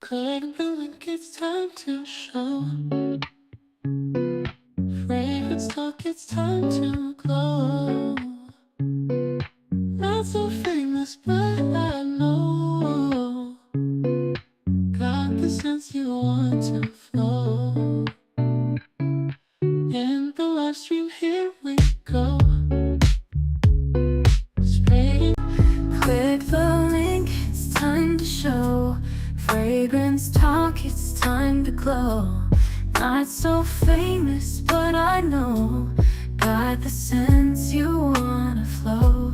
Good feeling, it's time to show. Fragrance talk, it's time to glow. Not so famous, but I know. Got the sense you want to flow. In the live stream, here we go. Spray. Click the link, it's time to show. Fragrance talk, it's time to glow. Not so famous, but I know. Got the sense you wanna flow.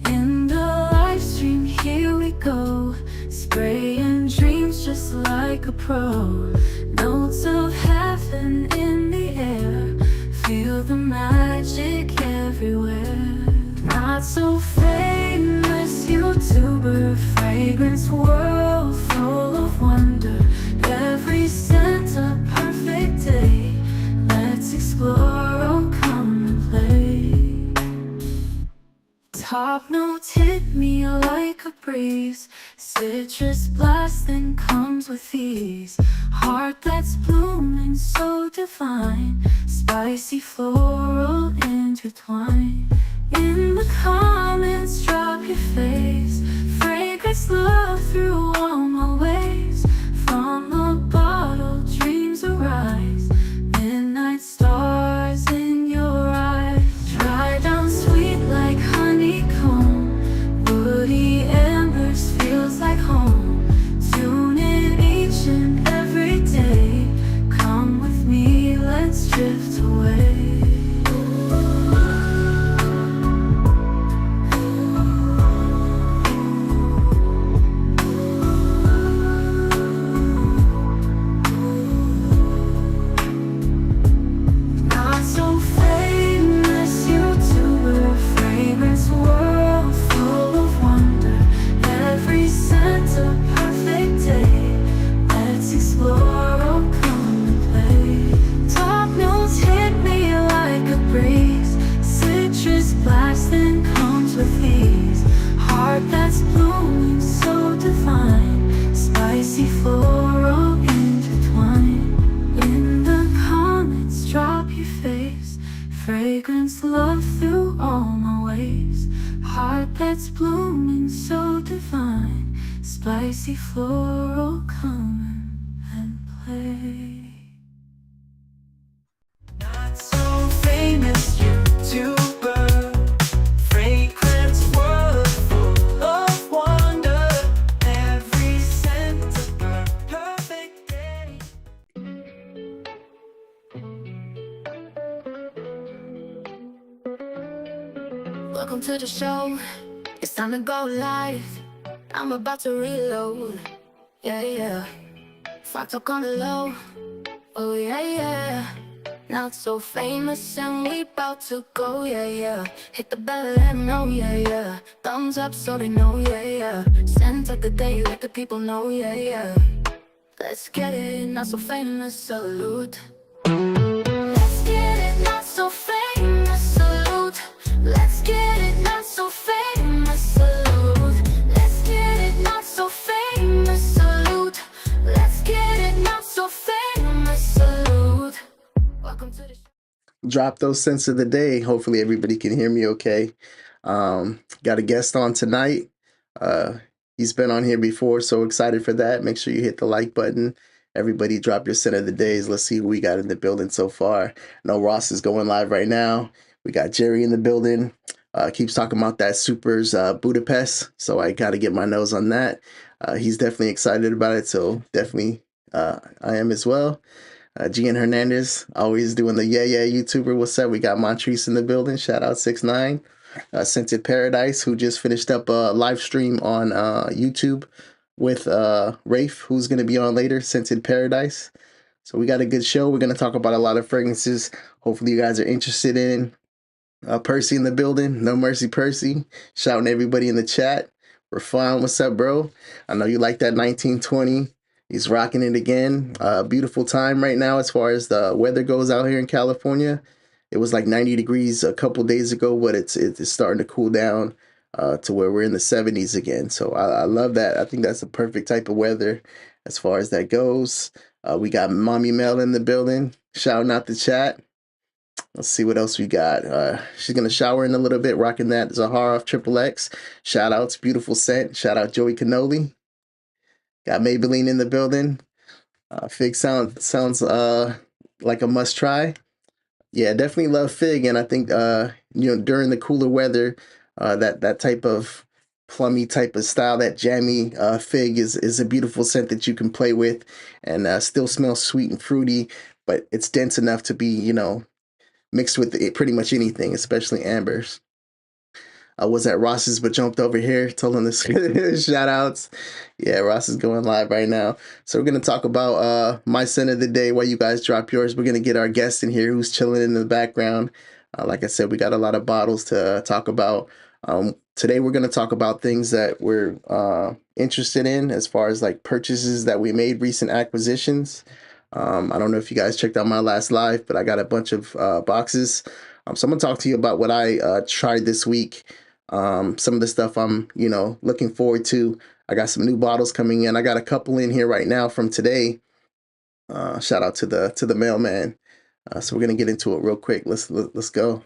In the live stream, here we go. Spraying dreams just like a pro. Notes of heaven in the air. Feel the magic everywhere. Not so famous YouTuber, fragrance world full of wonder. Every scent a perfect day. Let's explore, oh come and play. Top notes hit me like a breeze. Citrus blast then comes with ease. Heart that's blooming so divine. Spicy floral intertwine. In the comments drop your face. Fragrance love through all my ways. From the bottle dreams arise. Midnight stars in your eyes. Dry down sweet like honeycomb. Woody embers feels like home. Tune in each and every day. Come with me, let's drift away. That's blooming so divine. Spicy floral intertwine. In the comments drop your face. Fragrance love through all my ways. Heart that's blooming so divine. Spicy floral, come and play. Not so famous YouTuber. Welcome to the show, it's time to go live. I'm about to reload, yeah. Frog talk on the low, oh yeah. Not so famous and we about to go, yeah. Hit the bell, let them know, yeah. Thumbs up so they know, yeah. Scent of the day, let the people know, yeah. Let's get it, not so famous, salute. Let's get it, not so famous, salute. Let's get it, not so famous, salute. Let's get it, not so famous, salute. Let's get it, not so famous, salute. Welcome to the show. Drop those scents of the day. Hopefully everybody can hear me okay. Got a guest on tonight. He's been on here before, so excited for that. Make sure you hit the like button. Everybody drop your scent of the days. Let's see who we got in the building so far. I know Ross is going live right now. We got Jerry in the building. Keeps talking about that Supers Budapest, so I got to get my nose on that. He's definitely excited about it, so definitely I am as well. Gian Hernandez, always doing the yeah YouTuber. What's up? We got Montrese in the building. Shout out 6ix9ine. Scented Paradise, who just finished up a live stream on YouTube with Rafe, who's going to be on later. Scented Paradise. So we got a good show. We're going to talk about a lot of fragrances. Hopefully you guys are interested in. Percy in the building. No Mercy Percy. Shouting everybody in the chat. We're fine. What's up, bro? I know you like that 1920. He's rocking it again. Beautiful time right now as far as the weather goes out here in California. It was like 90 degrees a couple days ago, but it's starting to cool down. to where we're in the 70s again. So I love that. I think that's the perfect type of weather as far as that goes. We got Mommy Mel in the building, shouting out the chat. Let's see what else we got. She's gonna shower in a little bit, rocking that Zahara Triple X. Shout outs, beautiful scent. Shout out Joey Cannoli. Got Maybelline in the building. Fig sounds like a must try. Yeah, definitely love Fig, and I think during the cooler weather, that type of plummy type of style, that jammy Fig is a beautiful scent that you can play with, and still smells sweet and fruity, but it's dense enough to be mixed with pretty much anything, especially ambers. I was at Ross's but jumped over here, told him this shout outs. Yeah, Ross is going live right now. So we're gonna talk about my scent of the day while you guys drop yours. We're gonna get our guest in here who's chilling in the background. Like I said, we got a lot of bottles to talk about. Today we're gonna talk about things that we're interested in as far as like purchases that we made, recent acquisitions. I don't know if you guys checked out my last live, but I got a bunch of boxes. So I'm gonna talk to you about what I tried this week. Some of the stuff I'm, looking forward to. I got some new bottles coming in. I got a couple in here right now from today. Shout out to the mailman. So we're gonna get into it real quick. Let's go.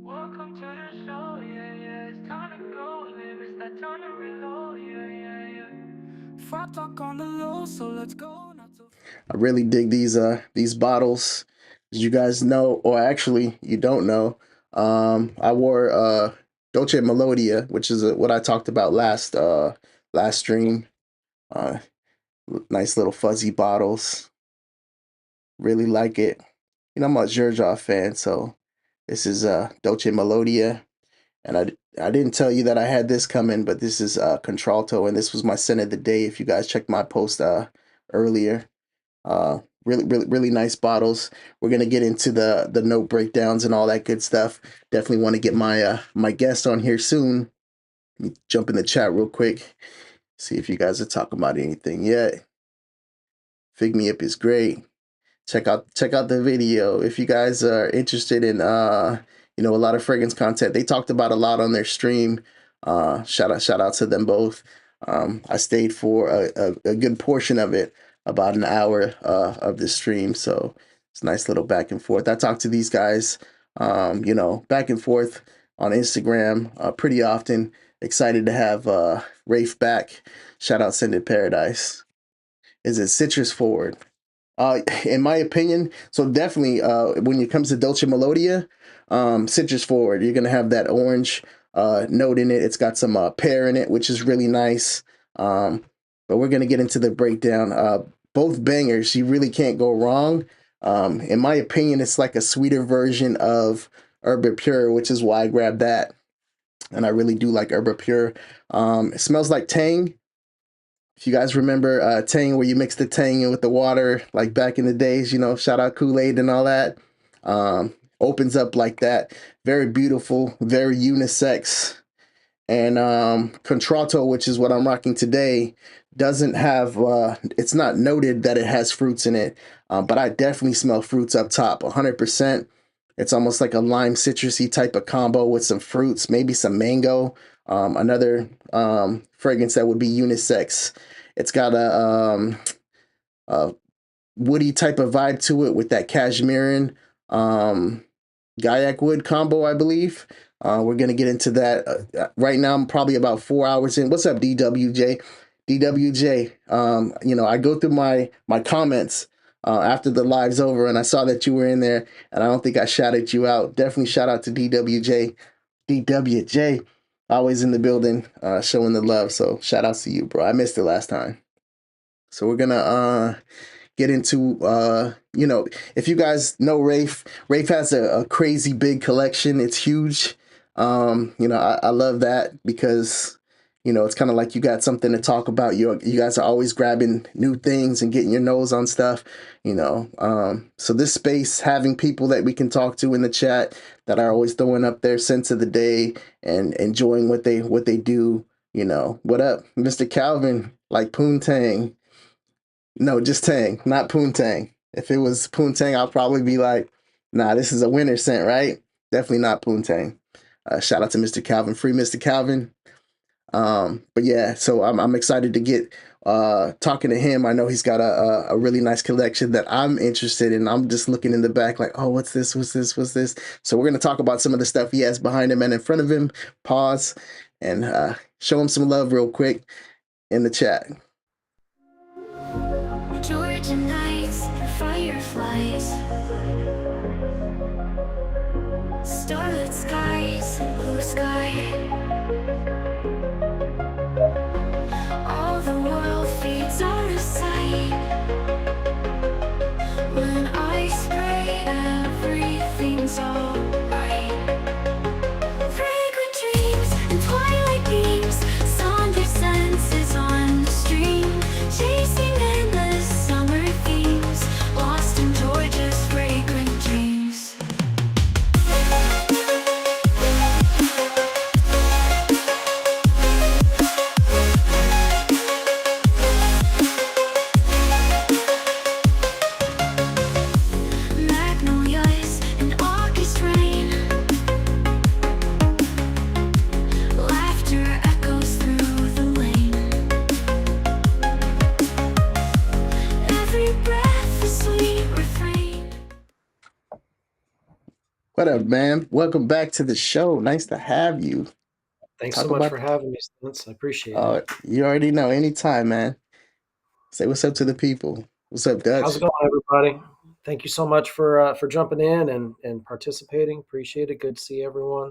Welcome to the show, yeah, yeah. It's time to go live. It's that time to reload, yeah, yeah, yeah. Frog talk on the low, so let's go. Not so I really dig these bottles. As you guys know, or actually you don't know, I wore Dolce Melodia, which is what I talked about last stream. Uh, nice little fuzzy bottles. Really like it. I'm a Xerjoff fan, so this is Dolce Melodia. And I didn't tell you that I had this coming, but this is Contralto, and this was my scent of the day. If you guys checked my post earlier, really nice bottles. We're gonna get into the note breakdowns and all that good stuff. Definitely want to get my guest on here soon. Let me jump in the chat real quick, see if you guys are talking about anything yet. Fig Me Up is great. Check out the video if you guys are interested in a lot of fragrance content. They talked about a lot on their stream. Shout out to them both. I stayed for a good portion of it, about an hour of the stream, so it's a nice little back and forth. I talk to these guys back and forth on Instagram pretty often. Excited to have Rafe back. Shout out Scented Paradise. Is it citrus forward? In my opinion, so definitely when it comes to Dolce Melodia, citrus forward, you're gonna have that orange note in it. It's got some pear in it, which is really nice. But we're gonna get into the breakdown. Both bangers, you really can't go wrong. In my opinion, it's like a sweeter version of Herba Pure, which is why I grabbed that. And I really do like Herba Pure. It smells like Tang. If you guys remember Tang, where you mix the Tang in with the water, like back in the days, shout out Kool-Aid and all that. Opens up like that. Very beautiful, very unisex. And Contralto, which is what I'm rocking today, doesn't have, it's not noted that it has fruits in it, but I definitely smell fruits up top, 100%. It's almost like a lime citrusy type of combo with some fruits, maybe some mango. Another fragrance that would be unisex. It's got a woody type of vibe to it with that cashmere Gaiac wood combo, I believe. We're going to get into that. Right now, I'm probably about 4 hours in. What's up, DWJ? DWJ, I go through my comments after the live's over, and I saw that you were in there, and I don't think I shouted you out. Definitely shout out to DWJ. DWJ, always in the building, showing the love. So shout out to you, bro. I missed it last time. So we're gonna get into if you guys know Rafe has a crazy big collection. It's huge. I love that because it's kind of like you got something to talk about. You guys are always grabbing new things and getting your nose on stuff, so this space, having people that we can talk to in the chat that are always throwing up their sense of the day and enjoying what they do. What up, Mr. Calvin? Like Poontang. No, just Tang, not Poontang. If it was Poontang, I'll probably be like, nah, this is a winter scent, right? Definitely not Poontang. Shout out to Mr. Calvin, free Mr. Calvin. But yeah, so I'm excited to get talking to him. I know he's got a really nice collection that I'm interested in. I'm just looking in the back like, oh, what's this? What's this? What's this? So we're gonna talk about some of the stuff he has behind him and in front of him. Pause and show him some love real quick in the chat. Georgia nights and fireflies, starlit skies and blue sky. All the world fades out of sight when I spray everything's alright. Fragrant dreams and twilight beams, sonder senses on the stream, chasing endless summer themes, lost in Georgia's fragrant dreams. Magnolias and August rain, laughter echoes through the lane. Every breath a sweet refrain. What up, man? Welcome back to the show. Nice to have you. Thanks Talk so much about for having me, Spence. I appreciate it. you already know. Anytime, man. Say what's up to the people. What's up, How's Dutch? it going, everybody? Thank you so much for jumping in and participating. Appreciate it. Good to see everyone.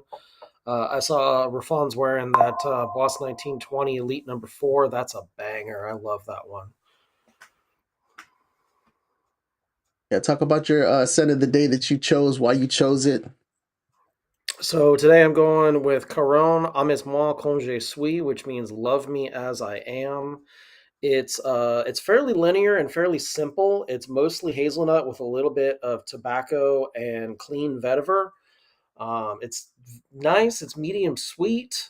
I saw Rafon's wearing that Boss 1920 Elite number 4. That's a banger. I love that one. Yeah, talk about your scent of the day that you chose, why you chose it. So today I'm going with Caron Amuse-moi comme je suis, which means love me as I am. It's fairly linear and fairly simple. It's mostly hazelnut with a little bit of tobacco and clean vetiver. It's nice. It's medium sweet.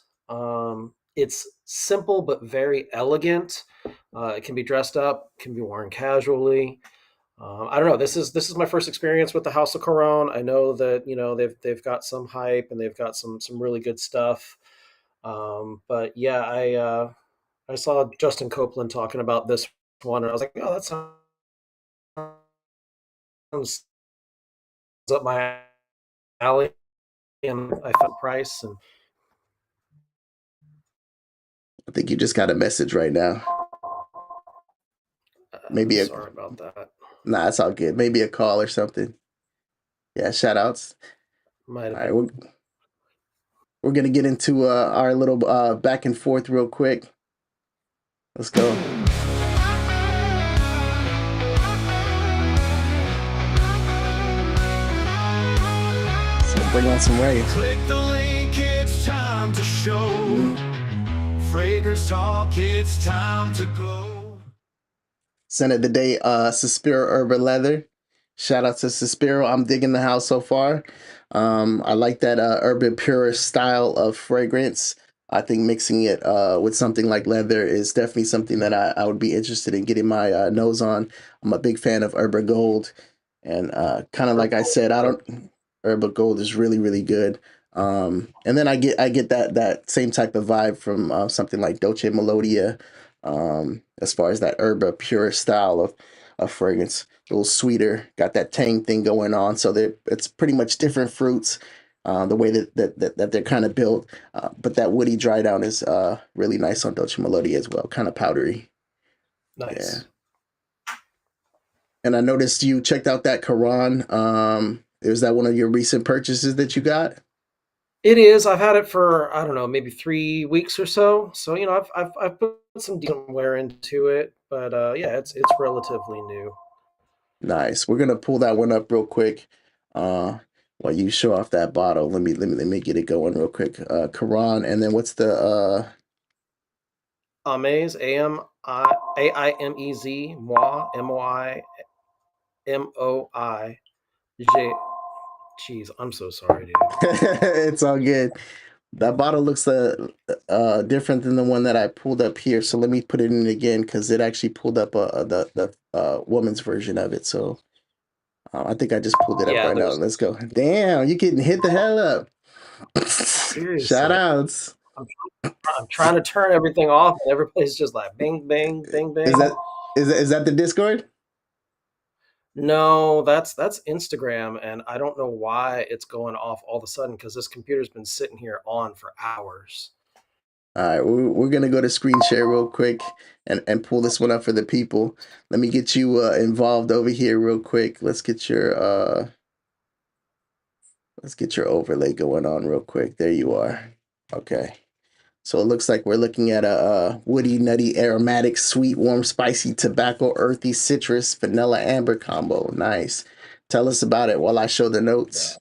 It's simple but very elegant. It can be dressed up, can be worn casually. I don't know. This is my first experience with the House of Caron. I know that they've got some hype and they've got some really good stuff. But yeah, I saw Justin Copeland talking about this one, and I was like, oh, that sounds up my alley. And I found price, and I think you just got a message right now. Maybe a sorry about that. Nah, it's all good. Maybe a call or something. Yeah, shout outs. Might All have right, been. we're gonna get into our little back and forth real quick. Let's go. So bring on some rain. Click the link, it's time to show. Fragrance talk, it's time to go. Scent of the day, Suspiro Urban Leather. Shout out to Suspiro. I'm digging the house so far. I like that urban pure style of fragrance. I think mixing it with something like leather is definitely something that I would be interested in getting my nose on. I'm a big fan of Urban Gold. And kind of like I said, Urban Gold is really, really good. And then I get that same type of vibe from something like Dolce Melodia, as far as that herba pure style of fragrance, a little sweeter, got that tang thing going on. So it's pretty much different fruits, the way that they're kind of built. But that woody dry down is really nice on Dolce Melodia as well, kind of powdery. Nice. Yeah. And I noticed you checked out that Quran. Is that one of your recent purchases that you got? It is. I've had it for I don't know, maybe 3 weeks or so. So I've put some decent wear into it, but yeah, it's relatively new. Nice. We're gonna pull that one up real quick. While you show off that bottle, let me get it going real quick. Quran, and then what's the Amaze, AIMEZ, moi, MOIMOIJ. Jeez, I'm so sorry, dude. it's all good. That bottle looks different than the one that I pulled up here. So let me put it in again because it actually pulled up the woman's version of it. So I think I just pulled it up Yeah, right now. there's Let's go. Damn, you getting hit the hell up. Shout Seriously, outs. I'm, I'm trying to turn everything off, and everybody's just like bing, bing, bing, Is bing. that is that the Discord? No, that's Instagram, and I don't know why it's going off all of a sudden because this computer's been sitting here on for hours. All right, we're gonna go to screen share real quick and pull this one up for the people. Let me get you involved over here real quick. Let's get your overlay going on real quick. There you are. Okay. So it looks like we're looking at a woody, nutty, aromatic, sweet, warm, spicy, tobacco, earthy, citrus, vanilla, amber combo. Nice. Tell us about it while I show the Yeah. notes.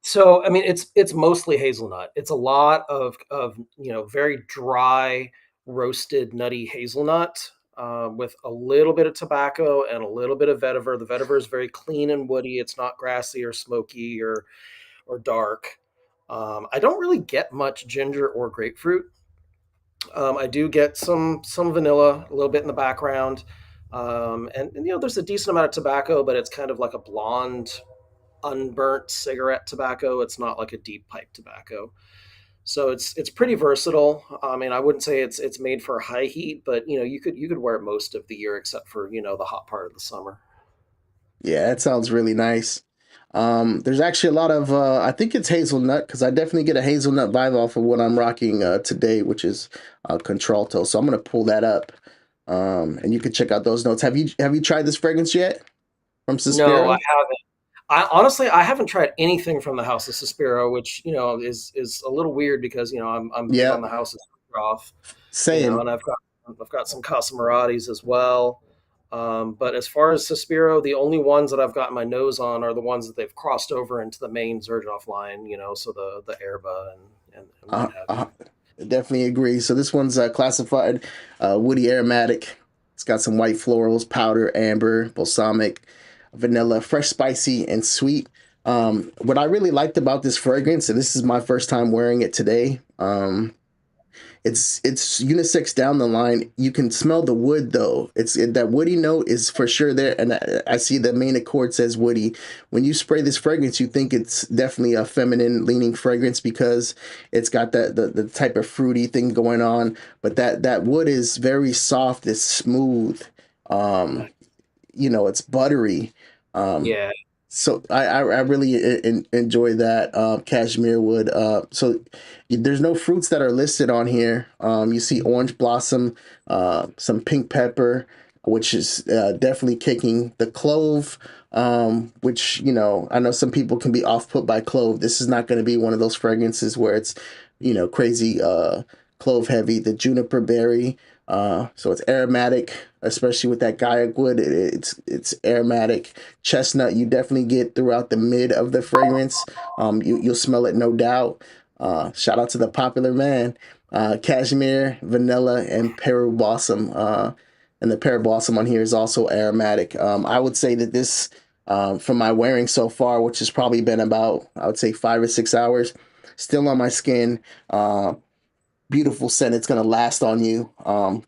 So I mean, it's mostly hazelnut. It's a lot of very dry roasted nutty hazelnut with a little bit of tobacco and a little bit of vetiver. The vetiver is very clean and woody. It's not grassy or smoky or dark. I don't really get much ginger or grapefruit. I do get some vanilla, a little bit in the background, and there's a decent amount of tobacco, but it's kind of like a blonde, unburnt cigarette tobacco. It's not like a deep pipe tobacco, so it's pretty versatile. I mean, I wouldn't say it's made for high heat, but you could wear it most of the year except for the hot part of the summer. Yeah, that sounds really nice. There's actually a lot of I think it's hazelnut because I definitely get a hazelnut vibe off of what I'm rocking today, which is Contralto. So I'm gonna pull that up, and you can check out those notes. Have you tried this fragrance yet from No, I Suspiro? haven't. I honestly I haven't tried anything from the House of Suspiro, which is a little weird because I'm big on Yeah, the House of Suspiro, same. and I've got some Casamaratis as well. But as far as Suspiro, the only ones that I've gotten my nose on are the ones that they've crossed over into the main Zerjoff line, so the Erba and what Uh, have uh, you. Definitely agree. So this one's classified woody aromatic. It's got some white florals, powder, amber, balsamic, vanilla, fresh, spicy, and sweet. What I really liked about this fragrance, and this is my first time wearing it today, it's unisex down the line. You can smell the wood though. That woody note is for sure there, and I see the main accord says woody. When you spray this fragrance, you think it's definitely a feminine leaning fragrance because it's got the type of fruity thing going on. But that wood is very soft. It's smooth. Um, it's buttery. Um, Yeah, so I really enjoy that cashmere wood. So there's no fruits that are listed on here. You see orange blossom, some pink pepper, which is definitely kicking the clove. Which I know some people can be off put by clove. This is not going to be one of those fragrances where it's crazy clove heavy. The juniper berry. So it's aromatic, especially with that gaiac wood. It's aromatic. Chestnut you definitely get throughout the mid of the fragrance. You'll smell it no doubt. Shout out to the popular man. Cashmere, vanilla, and peru blossom. And the peru blossom on here is also aromatic. I would say that this, from my wearing so far, which has probably been about, I would say 5 or 6 hours, still on my skin. Beautiful scent. It's gonna last on you.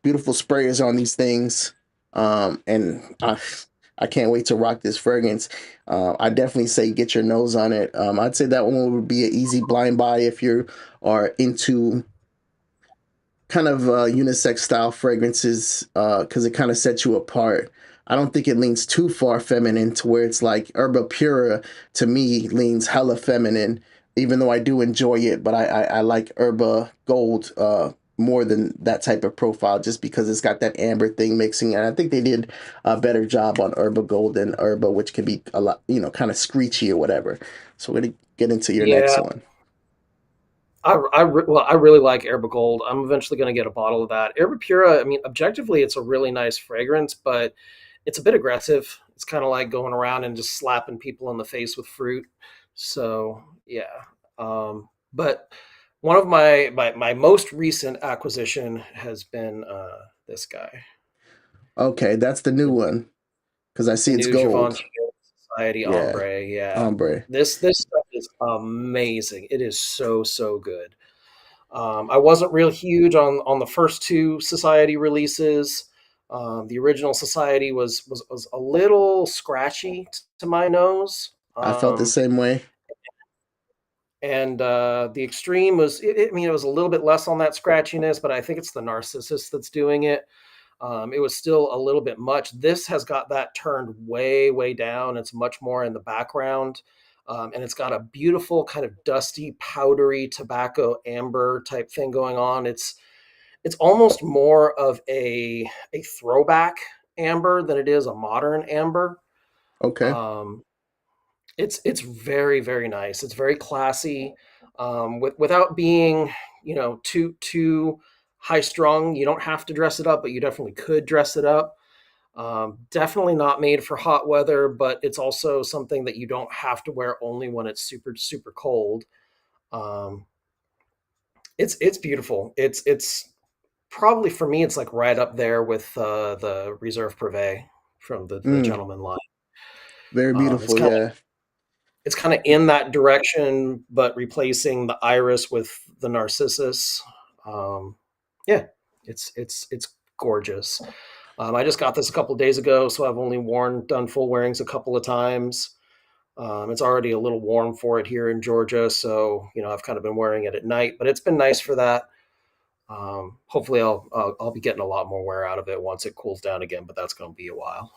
Beautiful sprayers on these things. And I can't wait to rock this fragrance. I definitely say get your nose on it. I'd say that one would be an easy blind buy if you are into kind of unisex style fragrances because it kind of sets you apart. I don't think it leans too far feminine to where it's like Herba Pura to me leans hella feminine, even though I do enjoy it. But I like Herba Gold more than that type of profile just because it's got that amber thing mixing. And I think they did a better job on Herba Gold than Herba, which can be a lot, kind of screechy or whatever. So we're going to get into your next yeah. one. I really like Herba Gold. I'm eventually going to get a bottle of that. Herba Pura, I mean, objectively, it's a really nice fragrance, but it's a bit aggressive. It's kind of like going around and just slapping people in the face with fruit. So yeah, but one of my most recent acquisition has been this guy, Okay, that's the new the, one because I the see it's new gold. Givenchy Society Yeah, Ombre. Yeah, ombre. this stuff is amazing. It is so good. I wasn't real huge on the first two Society releases. The original Society was a little scratchy to my nose. I felt the same way. And the extreme was, I mean, it was a little bit less on that scratchiness, but I think it's the narcissus that's doing it. It was still a little bit much. This has got that turned way, way down. It's much more in the background. And it's got a beautiful kind of dusty, powdery tobacco amber type thing going on. It's almost more of a throwback amber than it is a modern amber. Okay. Um, it's very, very nice. It's very classy, without being, too high strung. You don't have to dress it up, but you definitely could dress it up. Definitely not made for hot weather, but it's also something that you don't have to wear only when it's super, super cold. Um, it's beautiful. It's probably, for me, it's like right up there with the Reserve Privé from the Mm, Gentleman line. very Um, it's beautiful. kind Yeah. it's kind of in that direction, but replacing the iris with the narcissus. Um, yeah, it's gorgeous. I just got this a couple days ago, so I've only done full wearings a couple of times. It's already a little warm for it here in Georgia, so I've kind of been wearing it at night, but it's been nice for that. Hopefully, I'll be getting a lot more wear out of it once it cools down again, but that's going to be a while.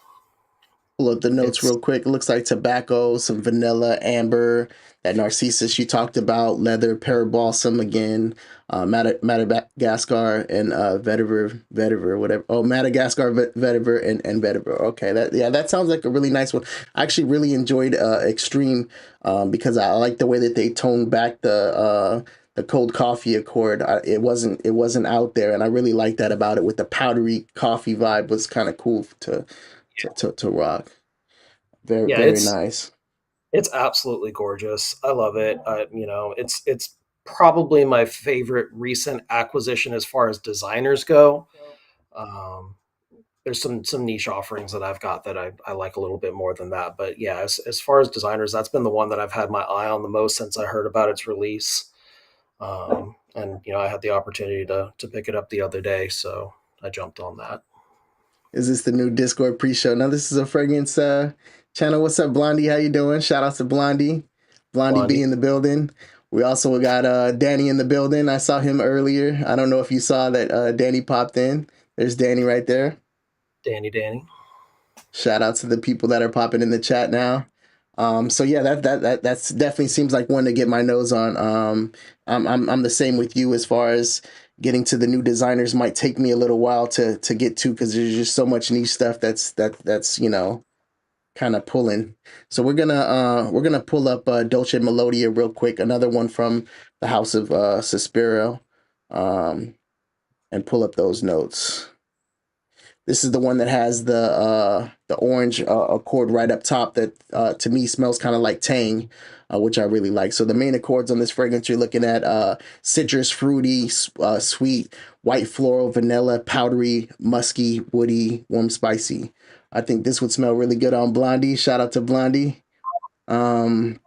Pull up the notes It's real quick. It looks like tobacco, some vanilla, amber, that narcissus you talked about, leather, pear balsam again, Madagascar and vetiver, whatever. Oh, Madagascar vetiver and vetiver. Okay, that sounds like a really nice one. I actually really enjoyed Extreme because I like the way that they toned back the cold coffee accord. It wasn't out there, and I really like that about it. With the powdery coffee vibe was kind of cool to rock. Very, Yeah, very it's nice. it's absolutely gorgeous. I love it. It's probably my favorite recent acquisition as far as designers go. Um, there's some niche offerings that I've got that I like a little bit more than that. But yeah, as far as designers, that's been the one that I've had my eye on the most since I heard about its release. And I had the opportunity to pick it up the other day, so I jumped on that. Is this the new Discord pre-show? Now this is a fragrance channel. What's up, Blondie? How you doing? Shout out to Blondie. Blondie B Blondie, in the building. We also got Danny in the building. I saw him earlier. I don't know if you saw that Danny popped in. There's Danny right there. Danny. Shout out to the people that are popping in the chat now. So yeah, that's definitely seems like one to get my nose on. I'm the same with you as far as getting to the new designers might take me a little while to get to because there's just so much niche stuff that's kind of pulling. So we're gonna pull up Dolce Melodia real quick, another one from the house of Suspiro, um, and pull up those notes. This is the one that has the orange accord right up top that to me smells kind of like Tang, which I really like. So the main accords on this fragrance you're looking at citrus, fruity, sweet, white floral, vanilla, powdery, musky, woody, warm, spicy. I think this would smell really good on Blondie. Shout out to Blondie. Um,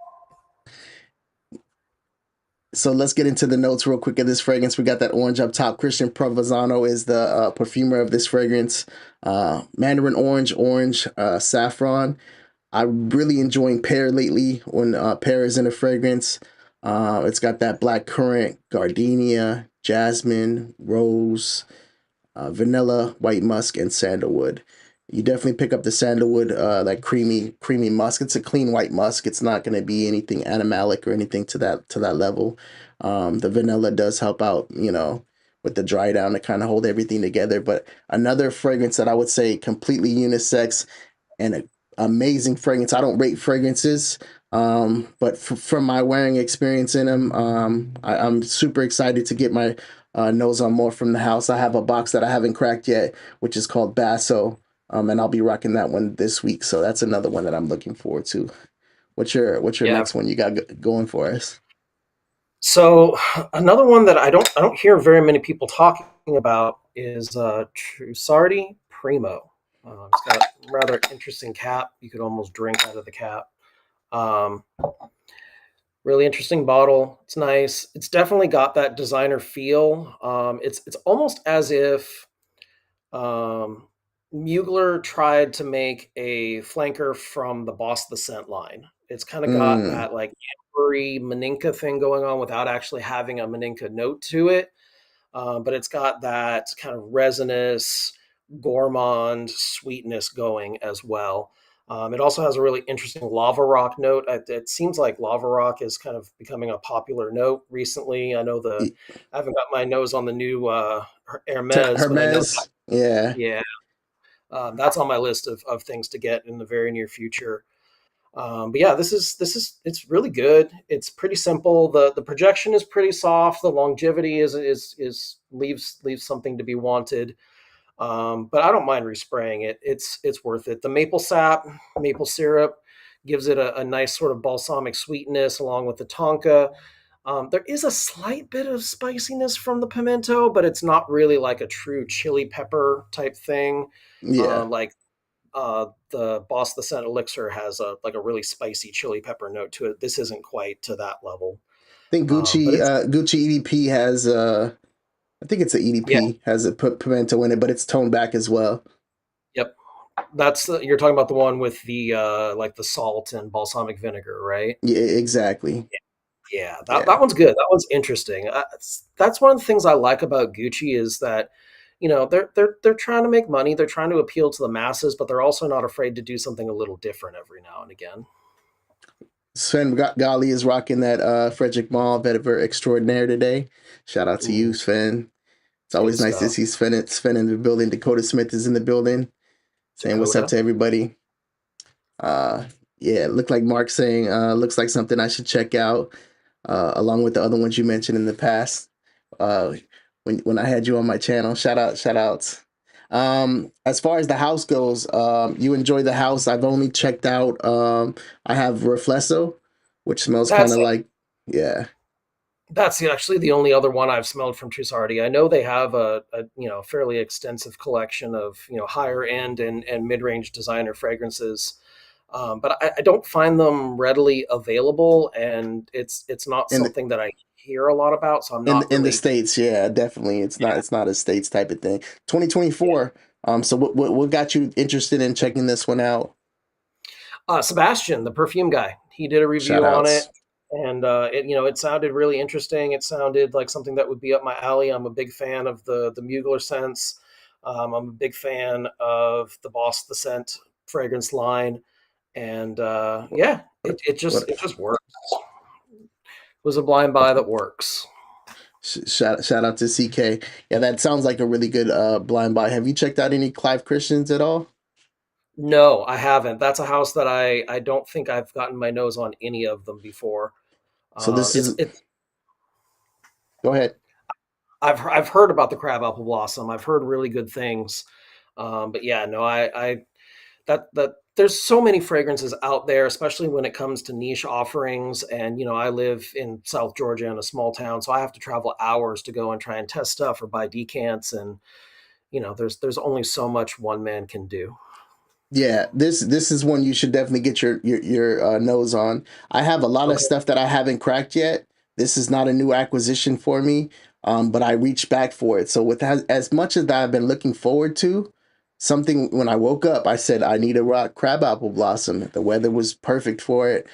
so let's get into the notes real quick of this fragrance. We got that orange up top. Christian Provenzano is the perfumer of this fragrance. Mandarin orange, saffron. I'm really enjoying pear lately when pear is in a fragrance. It's got that black currant, gardenia, jasmine, rose, vanilla, white musk, and sandalwood. You definitely pick up the sandalwood, that creamy musk. It's a clean white musk. It's not going to be anything animalic or anything to that level. The vanilla does help out, with the dry down to kind of hold everything together. But another fragrance that I would say completely unisex and an amazing fragrance. I don't rate fragrances, but from my wearing experience in them, I'm super excited to get my nose on more from the house. I have a box that I haven't cracked yet, which is called Basso, and I'll be rocking that one this week. So that's another one that I'm looking forward to. What's your Yeah. next one you got going for us? So another one that I don't hear very many people talking about is Trussardi Primo. It's got a rather interesting cap. You could almost drink out of the cap. Um, really interesting bottle. It's nice. It's definitely got that designer feel. It's almost as if Mugler tried to make a flanker from the Boss the Scent line. It's kind of got Mm. that like ambery Maninka thing going on without actually having a Maninka note to it. But it's got that kind of resinous, gourmand sweetness going as well. It also has a really interesting lava rock note. It seems like lava rock is kind of becoming a popular note recently. I haven't got my nose on the new Hermes, but I know that, Hermes. Yeah. yeah, that's on my list of things to get in the very near future. But yeah, this is it's really good. It's pretty simple. The projection is pretty soft. The longevity is leaves something to be wanted. But I don't mind respraying it. It's worth it. The maple sap, maple syrup gives it a nice sort of balsamic sweetness along with the tonka. There is a slight bit of spiciness from the pimento, but it's not really like a true chili pepper type thing. Yeah. Like the Boss the Scent Elixir has a like a really spicy chili pepper note to it. This isn't quite to that level, I think but it's Gucci EDP has I think it's a yeah, EDP has a pimento in it, but it's toned back as well. yep. You're talking about the one with the like the salt and balsamic vinegar, right? Yeah, exactly. Yeah, Yeah. that one's good. That one's interesting. That's one of the things I like about Gucci is that they're trying to make money. They're trying to appeal to the masses, but they're also not afraid to do something a little different every now and again. Sven Gali is rocking that Frederick Mall Vetiver Extraordinaire today. Shout out to you, Ooh, Sven. It's good always nice to stuff. see Sven in the building. Dakota Smith is in the building saying what's up Dakota. to everybody. Uh, yeah, look like Mark saying looks like something I should check out, along with the other ones you mentioned in the past. Uh, when I had you on my channel, shout outs. As far as the house goes, you enjoy the house. I've only checked out. I have Reflesso, which smells kind That's of like yeah, That's actually the only other one I've smelled from Trussardi. I know they have a fairly extensive collection of higher end and mid range designer fragrances, but I don't find them readily available, and it's not in the something that I hear a lot about. So I'm in not the, in the really states, yeah, definitely. It's not a states type of thing. yeah. 2024. So what got you interested in checking this one out? Sebastian, the perfume guy, he did a Shout review on it, outs. and it sounded really interesting. It sounded like something that would be up my alley. I'm a big fan of the Mugler scents. I'm a big fan of the Boss the Scent fragrance line, and yeah, What it what just works. It was a blind buy that works. shout out to CK. Yeah, that sounds like a really good blind buy. Have you checked out any Clive Christians at all? No, I haven't. That's a house that I don't think I've gotten my nose on any of them before. So this It's is it. go ahead. I've heard about the crabapple blossom. I've heard really good things, but yeah, no, I that there's so many fragrances out there, especially when it comes to niche offerings. And I live in South Georgia in a small town, so I have to travel hours to go and try and test stuff or buy decants. And there's only so much one man can do. Yeah, this is one you should definitely get your nose on. I have a lot of Okay, stuff that I haven't cracked yet. This is not a new acquisition for me, but I reached back for it. So with as much as that I've been looking forward to, something when I woke up, I said I need a rock crabapple blossom. The weather was perfect for it.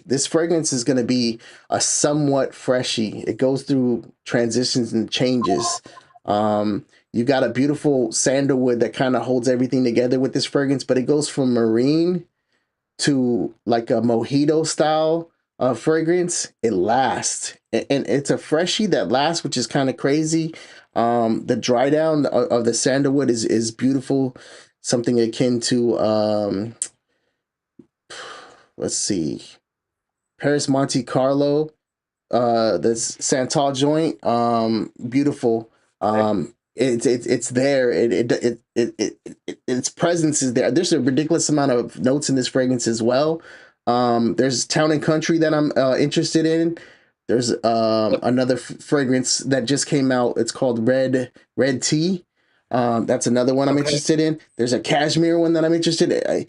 This fragrance is going to be a somewhat freshy. It goes through transitions and changes. You got a beautiful sandalwood that kind of holds everything together with this fragrance, but it goes from marine to like a mojito style fragrance. It lasts, and it's a freshie that lasts, which is kind of crazy. The dry down of the sandalwood is beautiful, something akin to let's see, Paris Monte Carlo, this Santal joint. Beautiful. okay, It's there. Its presence is there. There's a ridiculous amount of notes in this fragrance as well. There's Town and Country that I'm interested in. There's yep, another fragrance that just came out. It's called Red Tea. That's another one I'm okay, interested in. There's a cashmere one that I'm interested in.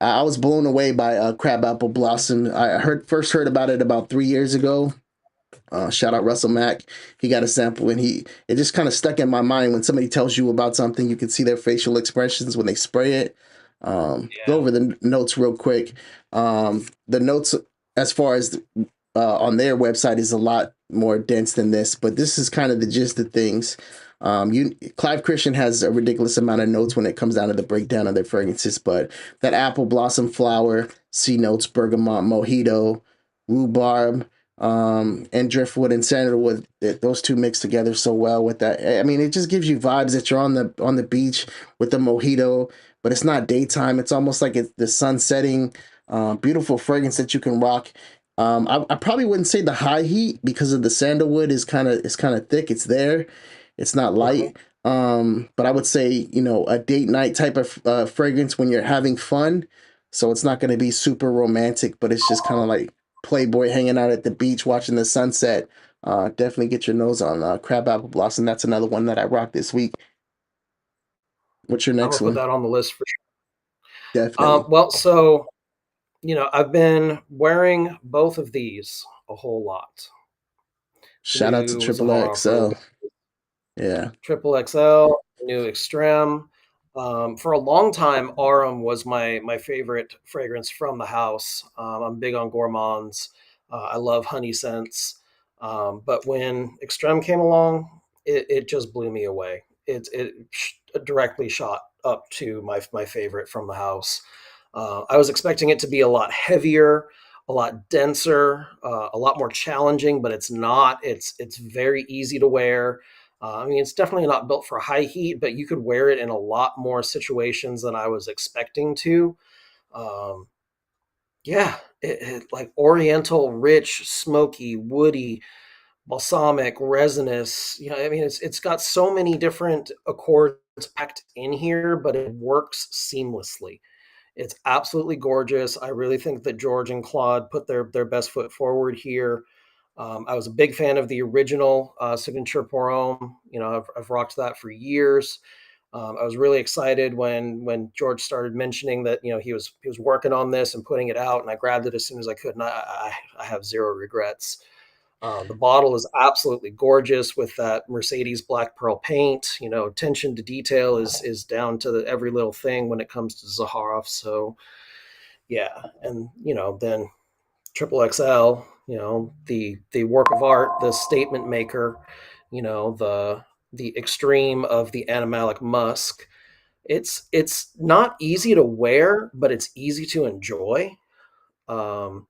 I was blown away by Crabapple Blossom. I first heard about it about 3 years ago. Shout out Russell Mack. He got a sample and it just kind of stuck in my mind. When somebody tells you about something, you can see their facial expressions when they spray it. Go Yeah. over the notes real quick. The notes, as far as on their website, is a lot more dense than this, but this is kind of the gist of things. Clive Christian has a ridiculous amount of notes when it comes down to the breakdown of their fragrances, but that apple blossom flower, C notes, bergamot, mojito, rhubarb, and driftwood and sandalwood, those two mix together so well with that. I mean, it just gives you vibes that you're on the beach with the mojito, but it's not daytime. It's almost like it's the sun setting. Beautiful fragrance that you can rock. I probably wouldn't say the high heat because of the sandalwood is kind of thick. It's there. It's not Mhm. light. But I would say, a date night type of fragrance when you're having fun. So it's not going to be super romantic, but it's just kind of like Playboy hanging out at the beach watching the sunset. Definitely get your nose on crab apple blossom. That's another one that I rocked this week. What's your I'm gonna next put one? that on the list for sure. Definitely. Well, so I've been wearing both of these a whole lot. The Shout out to new Triple Zahara XL. Fragrance Yeah. Triple XL, new Extreme. For a long time, Aurum was my favorite fragrance from the house. I'm big on gourmands. I love honey scents. But when Extreme came along, it just blew me away. Directly shot up to my favorite from the house. I was expecting it to be a lot heavier, a lot denser, a lot more challenging, but it's not. It's very easy to wear. I mean, it's definitely not built for high heat, but you could wear it in a lot more situations than I was expecting to. Um, yeah, like oriental, rich, smoky, woody, balsamic, resinous. I mean, it's got so many different accords packed in here, but it works seamlessly. It's absolutely gorgeous. I really think that George and Claude put their best foot forward here. I was a big fan of the original signature Porom. I've rocked that for years. I was really excited when George started mentioning that he was working on this and putting it out, and I grabbed it as soon as I could, and I have zero regrets. The bottle is absolutely gorgeous with that Mercedes black pearl paint. Attention to detail is down to every little thing when it comes to Zaharoff. So yeah, and then Triple XL, the work of art, the statement maker, the extreme of the animalic musk. It's not easy to wear, but it's easy to enjoy. Um,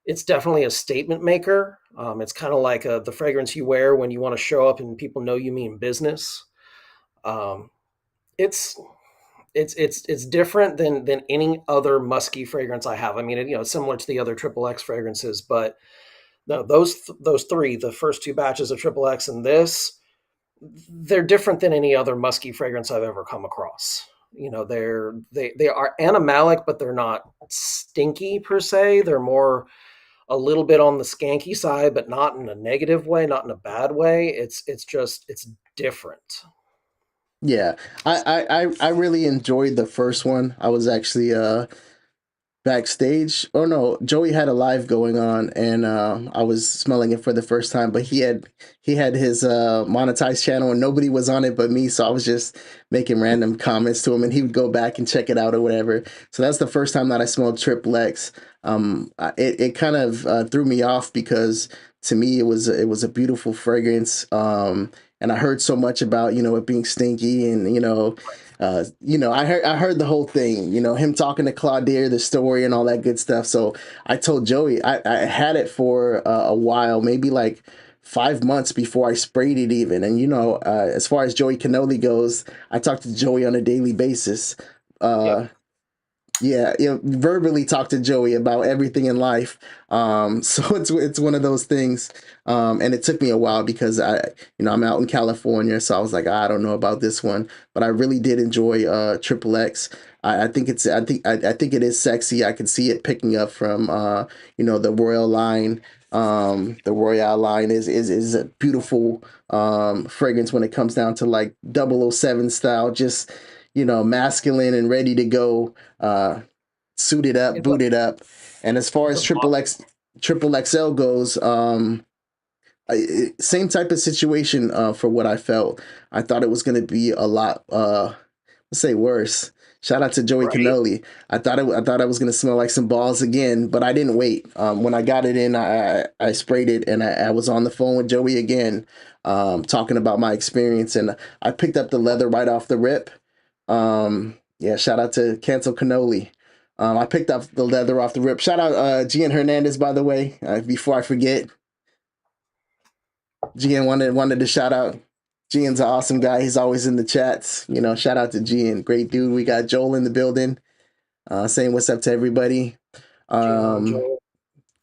it's definitely a statement maker. It's kind of like the fragrance you wear when you want to show up and people know you mean business. Um, it's it's different than any other musky fragrance I have. I mean, similar to the other Triple X fragrances, but no, those three, the first two batches of Triple X and this, they're different than any other musky fragrance I've ever come across. They are animalic, but they're not stinky per se. They're more a little bit on the skanky side, but not in a negative way, not in a bad way. It's different. Yeah. I really enjoyed the first one. I was actually backstage. Oh no, Joey had a live going on, and I was smelling it for the first time. But he had his monetized channel, and nobody was on it but me. So I was just making random comments to him, and he would go back and check it out or whatever. So that's the first time that I smelled Triple X. It kind of threw me off because to me it was a beautiful fragrance. And I heard so much about it being stinky and I heard the whole thing, him talking to Claudia, the story, and all that good stuff. So I told Joey I had it for a while, maybe like 5 months before I sprayed it even. And as far as Joey Cannoli goes, I talk to Joey on a daily basis. Yep. Uh, yeah, verbally talk to Joey about everything in life. So it's one of those things. And it took me a while because I'm out in California, so I was like, I don't know about this one, but I really did enjoy Triple X. I think it is sexy. I can see it picking up from the Royal line. The Royale line is a beautiful fragrance when it comes down to like 007 style, just masculine and ready to go, suited up, It's a booted up. And as far it's as a bo- Triple XL goes, same type of situation for what I felt. I thought it was going to be a lot, let's say worse. Shout out to Joey Right. Cannoli. I thought I was gonna smell like some balls again, but I didn't wait. When I got it in, I sprayed it, and I was on the phone with Joey again, talking about my experience, and I picked up the leather right off the rip. Yeah, shout out to Cancel Cannoli. I picked up the leather off the rip. Shout out Gian Hernandez, by the way. Before I forget, Gian wanted to shout out. Gian's an awesome guy. He's always in the chats. You know, shout out to Gian. Great dude. We got Joel in the building. Saying what's up to everybody. Gian, Um, Joel.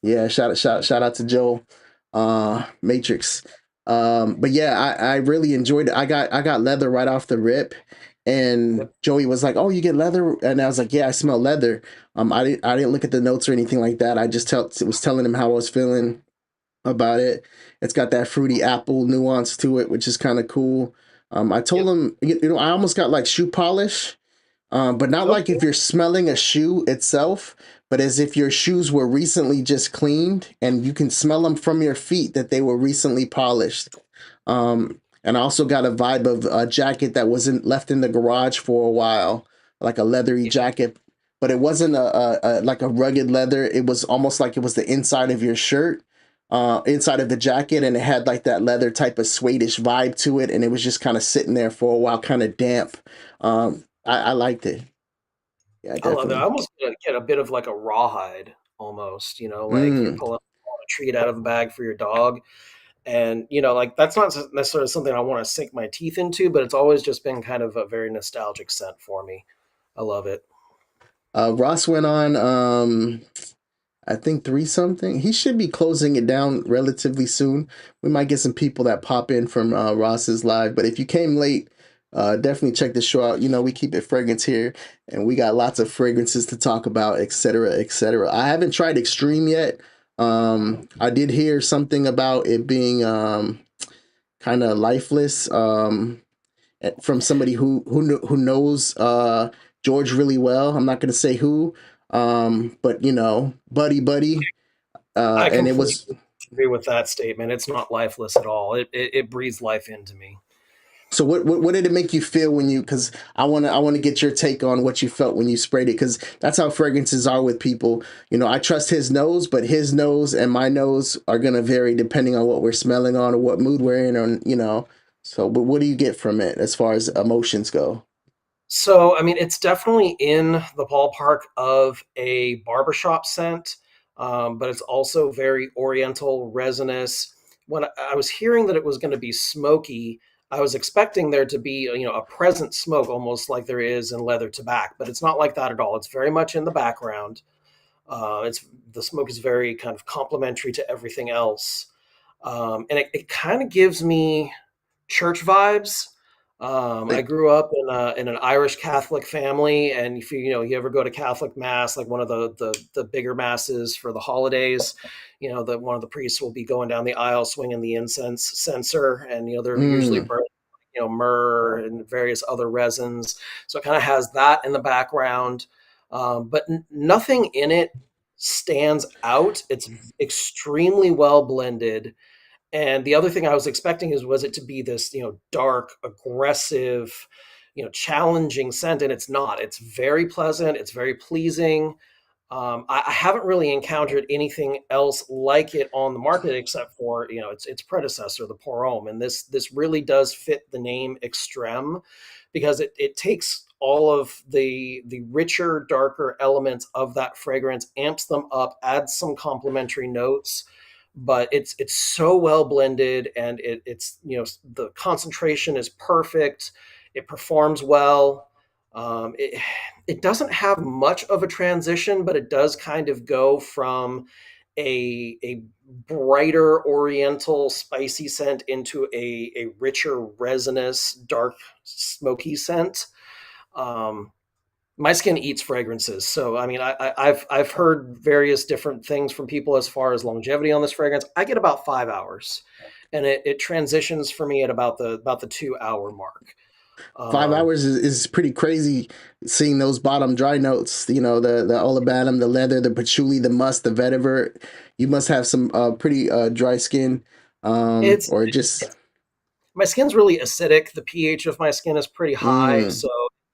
yeah, shout out to Joel, Matrix. But yeah, I really enjoyed it. I got leather right off the rip, and Yep. Joey was like, "Oh, you get leather," and I was like, "Yeah, I smell leather." I didn't look at the notes or anything like that. I just was telling him how I was feeling about it. It's got that fruity apple nuance to it, which is kind of cool. I told Yep. him, you know, I almost got like shoe polish, but not like Okay. if you're smelling a shoe itself, but as if your shoes were recently just cleaned and you can smell them from your feet that they were recently polished. And I also got a vibe of a jacket that wasn't left in the garage for a while, like a leathery Yeah. jacket, but it wasn't a like a rugged leather. It was almost like it was the inside of your shirt, inside of the jacket, and it had like that leather type of suede-ish vibe to it, and it was just kind of sitting there for a while, kind of damp. I liked it. Yeah, I love it. I definitely. almost get a bit of like a rawhide almost, like you're Mm. pulling a treat out of a bag for your dog. And, like that's not necessarily something I want to sink my teeth into, but it's always just been kind of a very nostalgic scent for me. I love it. Ross went on, I think three something. He should be closing it down relatively soon. We might get some people that pop in from Ross's live, but if you came late, definitely check the show out. You know, we keep it fragrance here, and we got lots of fragrances to talk about, etc., etc. I haven't tried Extreme yet. I did hear something about it being kind of lifeless. From somebody who knows George really well. I'm not going to say who, but you know, buddy, I and it completely was. agree with that statement. It's not lifeless at all. It breathes life into me. So what did it make you feel when you? Because I want to get your take on what you felt when you sprayed it, because that's how fragrances are with people. You know, I trust his nose, but his nose and my nose are gonna vary depending on what we're smelling on or what mood we're in, or you know. So, but what do you get from it as far as emotions go? So, I mean, it's definitely in the ballpark of a barbershop scent, but it's also very oriental, resinous. When I was hearing that it was going to be smoky, I was expecting there to be, a present smoke, almost like there is in leather tobacco, but it's not like that at all. It's very much in the background. It's the smoke is very kind of complementary to everything else, and it kind of gives me church vibes. I Like, grew up in an Irish Catholic family, and if you ever go to Catholic mass, like one of the bigger masses for the holidays, that one of the priests will be going down the aisle swinging the incense censer, and they're usually mm, burning myrrh and various other resins. So it kind of has that in the background, but nothing in it stands out. It's extremely well blended, and the other thing I was expecting was it to be this, dark, aggressive, challenging scent, and it's not. It's very pleasant. It's very pleasing. I haven't really encountered anything else like it on the market except for its predecessor, the Porom, and this really does fit the name Extreme because it takes all of the richer, darker elements of that fragrance, amps them up, adds some complementary notes, but it's so well blended, and it's the concentration is perfect. It performs well. It doesn't have much of a transition, but it does kind of go from a brighter oriental spicy scent into a richer resinous dark smoky scent. Um, my skin eats fragrances, so I mean, I've heard various different things from people as far as longevity on this fragrance. I get about 5 hours, and it transitions for me at about the 2 hour mark. Um,5 hours is pretty crazy. Seeing those bottom dry notes, you know, the olibanum, the leather, the patchouli, the musk, the vetiver. You must have some pretty dry skin, it's or just my skin's really acidic. The pH of my skin is pretty high, mm, so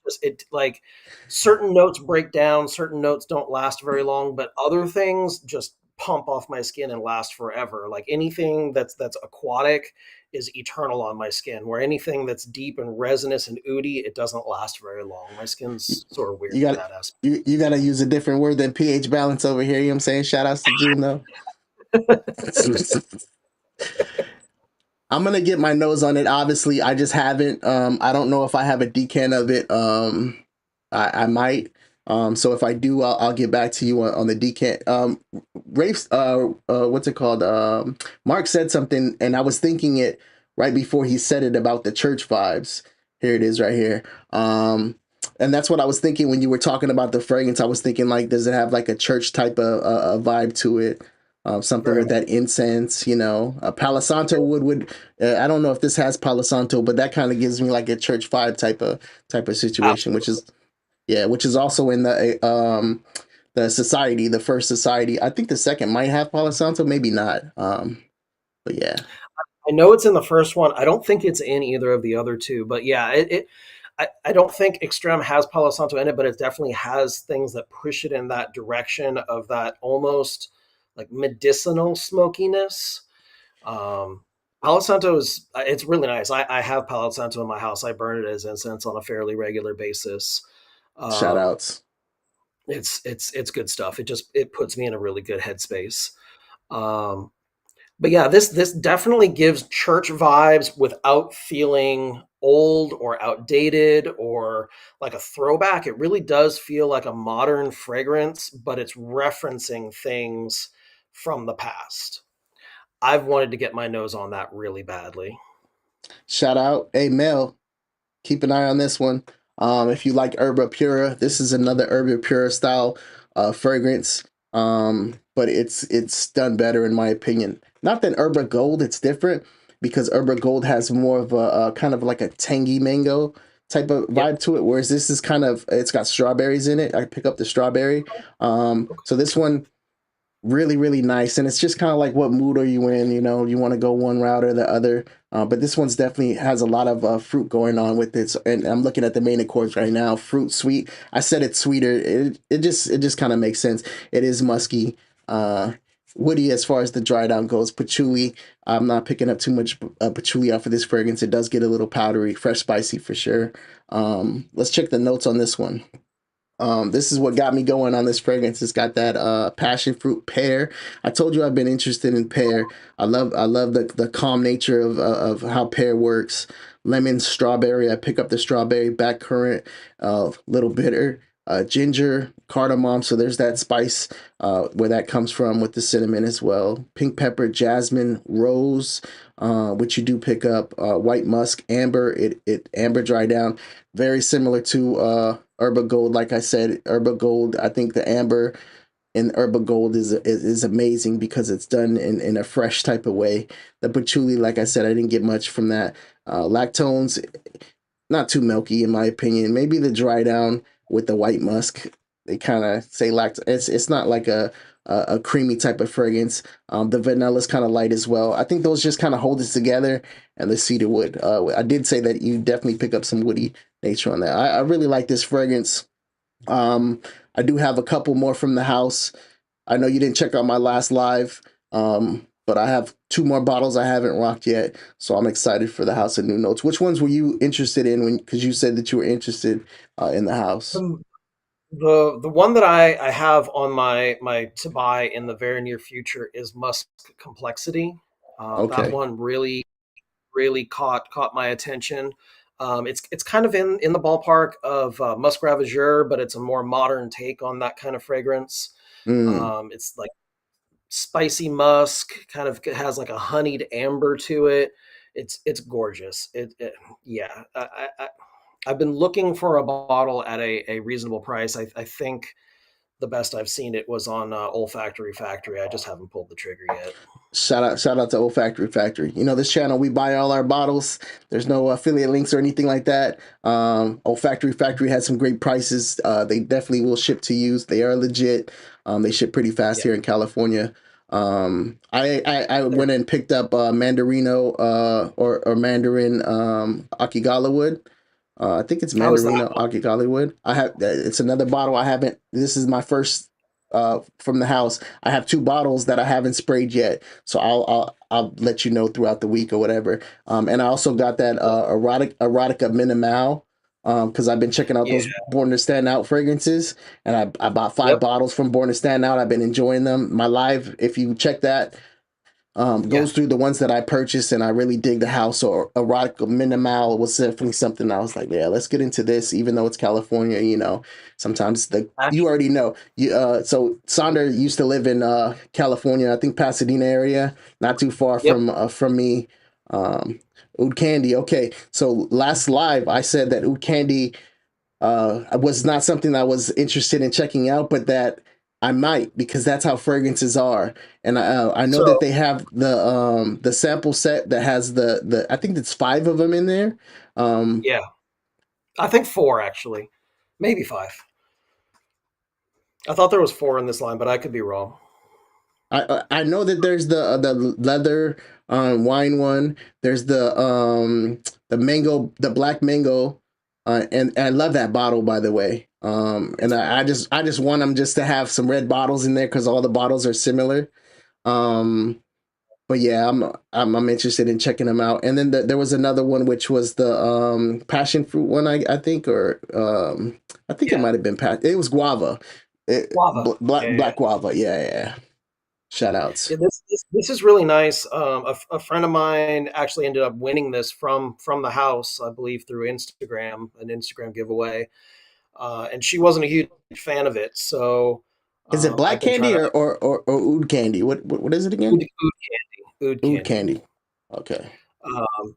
just it like certain notes break down, certain notes don't last very long, but other things just pump off my skin and last forever. Like anything that's aquatic is eternal on my skin. Where anything that's deep and resinous and oody, it doesn't last very long. My skin's sort of weird You in got that aspect. you got to use a different word than pH balance over here. You know what I'm saying? Shout outs to June though. I'm gonna get my nose on it. Obviously, I just haven't. I don't know if I have a decant of it. I might. So if I do, I'll get back to you on the decant. Rafe's, what's it called? Mark said something, and I was thinking it right before he said it about the church vibes. Here it is, right here. And that's what I was thinking when you were talking about the fragrance. I was thinking like, does it have like a church type of a vibe to it? Something Very with that incense, you know, a Palo Santo would. I don't know if this has Palo Santo, but that kind of gives me like a church vibe type of situation, which absolutely. is which is also in the society, the first society. I think the second might have Palo Santo, maybe not. But yeah, I know it's in the first one. I don't think it's in either of the other two, but yeah, I don't think Extreme has Palo Santo in it, but it definitely has things that push it in that direction of that almost like medicinal smokiness. Um, Palo Santo is it's really nice. I have Palo Santo in my house. I burn it as incense on a fairly regular basis. shout Um, outs. it's good stuff. It puts me in a really good headspace. Um, but yeah, this definitely gives church vibes without feeling old or outdated or like a throwback. It really does feel like a modern fragrance, but it's referencing things from the past. I've wanted to get my nose on that really badly. Shout out, hey Mel. Keep an eye on this one. If you like Herba Pura, this is another Herba Pura style fragrance. But it's done better in my opinion. Not that Herba Gold, it's different because Herba Gold has more of a kind of like a tangy mango type of Yep. vibe to it, whereas this is kind of it's got strawberries in it. I pick up the strawberry. So this one really nice, and it's just kind of like what mood are you in, you know, you want to go one route or the other, but this one's definitely has a lot of fruit going on with it. So, and I'm looking at the main accords right now, fruit, sweet. I said it's sweeter. It just kind of makes sense. It is musky, uh woody as far as the dry down goes. Patchouli, I'm not picking up too much patchouli off of this fragrance. It does get a little powdery, fresh, spicy for sure. Let's check the notes on this one. This is what got me going on this fragrance. It's got that passion fruit pear. I told you I've been interested in pear. I love the calm nature of how pear works. Lemon, strawberry. I pick up the strawberry, backcurrant, little bitter, ginger, cardamom. So there's that spice where that comes from with the cinnamon as well. Pink pepper, jasmine, rose, which you do pick up. White musk, amber. It amber dry down. Very similar to Herba Gold. Like I said, Herba Gold. I think the amber in Herba Gold is amazing because it's done in a fresh type of way. The patchouli, like I said, I didn't get much from that. Lactones, not too milky in my opinion. Maybe the dry down with the white musk. They kind of say lact. It's not like a creamy type of fragrance. The vanilla is kind of light as well. I think those just kind of hold it together. And the cedar wood. I did say that you definitely pick up some woody nature on that. I really like this fragrance. Um, I do have a couple more from the house. I know you didn't check out my last live, but I have two more bottles I haven't rocked yet, so I'm excited for the House of New Notes. Which ones were you interested in when? Because you said that you were interested in the house. Um, the one that I have on my to buy in the very near future is Musk Complexity. That Okay. one really caught my attention. It's kind of in the ballpark of Musk Ravageur, but it's a more modern take on that kind of fragrance. Mm. It's like spicy musk, kind of has like a honeyed amber to it. It's gorgeous. Yeah. I've been looking for a bottle at a reasonable price. I think the best I've seen it was on Olfactory Factory. I just haven't pulled the trigger yet. Shout out to Olfactory Factory. You know, this channel, we buy all our bottles. There's no affiliate links or anything like that. Olfactory Factory has some great prices. They definitely will ship to you. They are legit. They ship pretty fast Yeah. here in California. I went and picked up Mandarino or Mandarin Akigala wood. I think it's How is that? Mandarino Arctic Hollywood. I have it's another bottle I haven't. This is my first from the house. I have two bottles that I haven't sprayed yet, so I'll let you know throughout the week or whatever. And I also got that erotica minimal because I've been checking out Yeah. those Born to Stand Out fragrances, and I bought five Yep. bottles from Born to Stand Out. I've been enjoying them. My live, if you check that, Yeah. goes through the ones that I purchased, and I really dig the house. So erotic minimal was definitely something I was like, yeah, let's get into this, even though it's California. Sometimes you Actually, already know. So Sonder used to live in California, I think Pasadena area, not too far yep. from me. Oud Candy. Okay, so last live I said that Oud Candy was not something I was interested in checking out, but that I might because that's how fragrances are. And I know that So they have the sample set that has the I think it's five of them in there. Um, yeah, I think four actually, maybe five. I thought there was four in this line, but I could be wrong. I know that there's the leather wine one. There's the mango, the black mango, and I love that bottle, by the way. And It's I just want them just to have some red bottles in there because all the bottles are similar. Um, but yeah, I'm interested in checking them out. And then there was another one which was the passion fruit one, I think, or I think it yeah, might have been it was guava, guava. Yeah, yeah. black guava. Yeah, yeah. Shout outs. Yeah, this is really nice. A friend of mine actually ended up winning this from the house, I believe, through Instagram, an Instagram giveaway, and she wasn't a huge fan of it. So Is it black I've been trying candy to or oud candy? What is it oud, again? oud candy, oud Oud candy. candy. Okay. Um,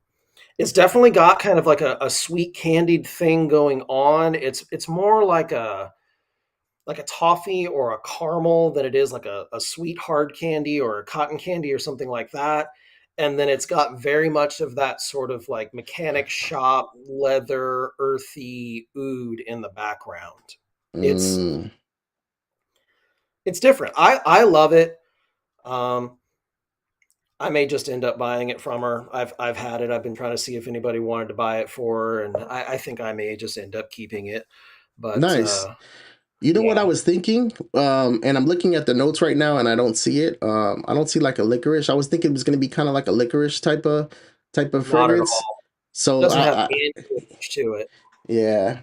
it's definitely got kind of like a sweet candied thing going on. It's more like a toffee or a caramel than it is like a sweet hard candy or a cotton candy or something like that. And then it's got very much of that sort of like mechanic shop, leather, earthy oud in the background. It's Mm. it's different. I love it. Um, I may just end up buying it from her. I've had it. I've been trying to see if anybody wanted to buy it for her, and I think I may just end up keeping it. But Nice. You know what I yeah, was thinking? And I'm looking at the notes right now and I don't see it. I don't see like a licorice. I was thinking it was gonna be kind of like a licorice type of not at fragrance. all. So Doesn't have any finish to it. yeah.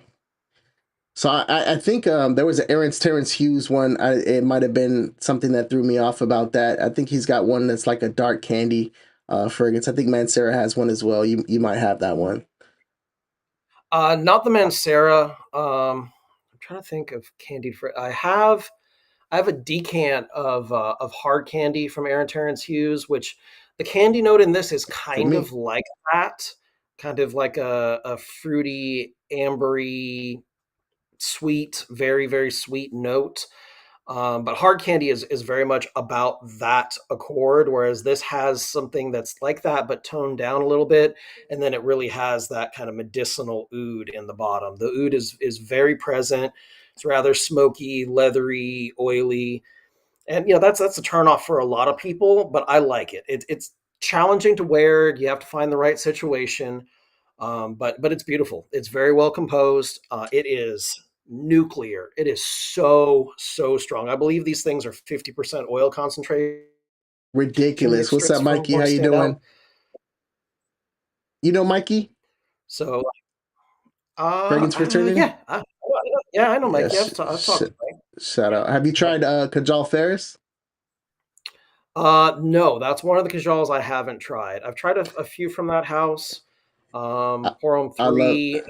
So I think there was an Terrence Hughes one. It might have been something that threw me off about that. I think he's got one that's like a dark candy fragrance. I think Mancera has one as well. You might have that one. Not the Mancera. I'm trying to think of candied fruit. I have a decant of hard candy from Aaron Terrence Hughes, which the candy note in this is For kind of me, like that, kind of like a fruity, ambery, sweet, very very sweet note. But hard candy is very much about that accord, whereas this has something that's like that but toned down a little bit, and then it really has that kind of medicinal oud in the bottom. The oud is very present. It's rather smoky, leathery, oily, and that's a turnoff for a lot of people. But I like it. It's challenging to wear. You have to find the right situation, but it's beautiful. It's very well composed. It is nuclear. It is so strong. I believe these things are 50% oil concentration. ridiculous. What's Mixtures up, from Mikey? Born How to you Stand Out. doing? You know Mikey, So, fragrance fraternity. yeah, I know Mike. Yeah, Yes. I've talked to Mike. Shout out. Have you tried Kajal Ferris? No, that's one of the Kajals I haven't tried. I've tried a few from that house, I, Porum I love. 3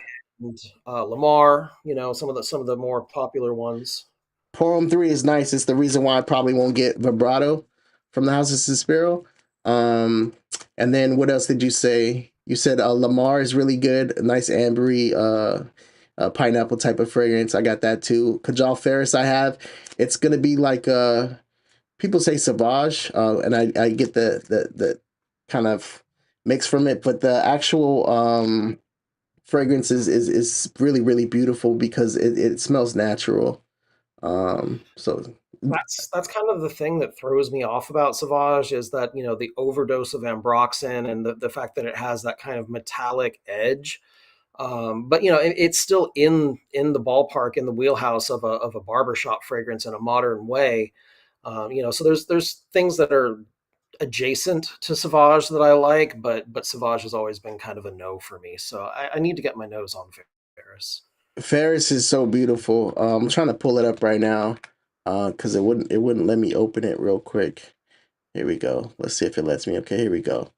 and Lamar. Some of the more popular ones. Poem 3 is nice. It's the reason why I probably won't get vibrato from the House of Suspiro. Um, and then what else did you say? You said Lamar is really good. A nice ambery pineapple type of fragrance. I got that too. Kajal Ferris I have. It's gonna be like people say Sauvage, and I get the kind of mix from it, but the actual fragrance is really really beautiful because it smells natural. So That's kind of the thing that throws me off about Sauvage is that, the overdose of ambroxan and the fact that it has that kind of metallic edge. But it's still in the ballpark, in the wheelhouse of a barbershop fragrance in a modern way. So there's things that are adjacent to Sauvage that I like, but Sauvage has always been kind of a no for me. So I need to get my nose on Ferris. Ferris is so beautiful. I'm trying to pull it up right now, because it wouldn't let me open it real quick. Here we go. Let's see if it lets me. Okay, here we go.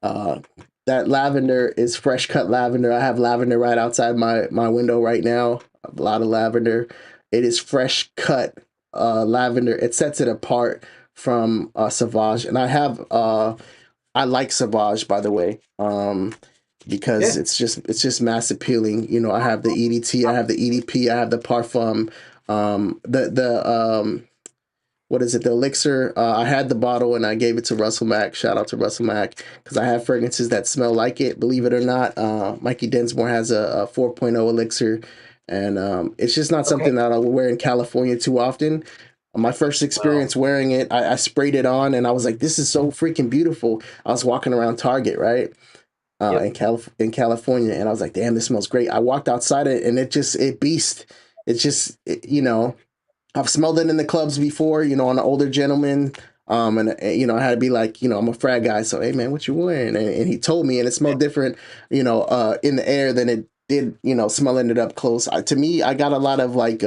Uh, that lavender is fresh cut lavender. I have lavender right outside my window right now. A lot of lavender. It is fresh cut lavender. It sets it apart from Sauvage, and I like Sauvage, by the way, because Yeah. it's just mass appealing. I have the EDT, I have the EDP, I have the Parfum, the what is it, the elixir. I had the bottle and I gave it to Russell Mack. Shout out to Russell Mack, because I have fragrances that smell like it, believe it or not. Mikey Densmore has a 4.0 elixir, and it's just not Okay. something that I will wear in California too often. My first Well. experience wearing it, I sprayed it on and I was like, this is so freaking beautiful. I was walking around Target, right? Yep. In California, and I was like, damn, this smells great. I walked outside it and it beast. It's just, I've smelled it in the clubs before, on an older gentleman. And I had to be like, I'm a frat guy, so hey man, what you wearing? And he told me, and it smelled different, in the air than it did, smelling it up close. To me, I got a lot of like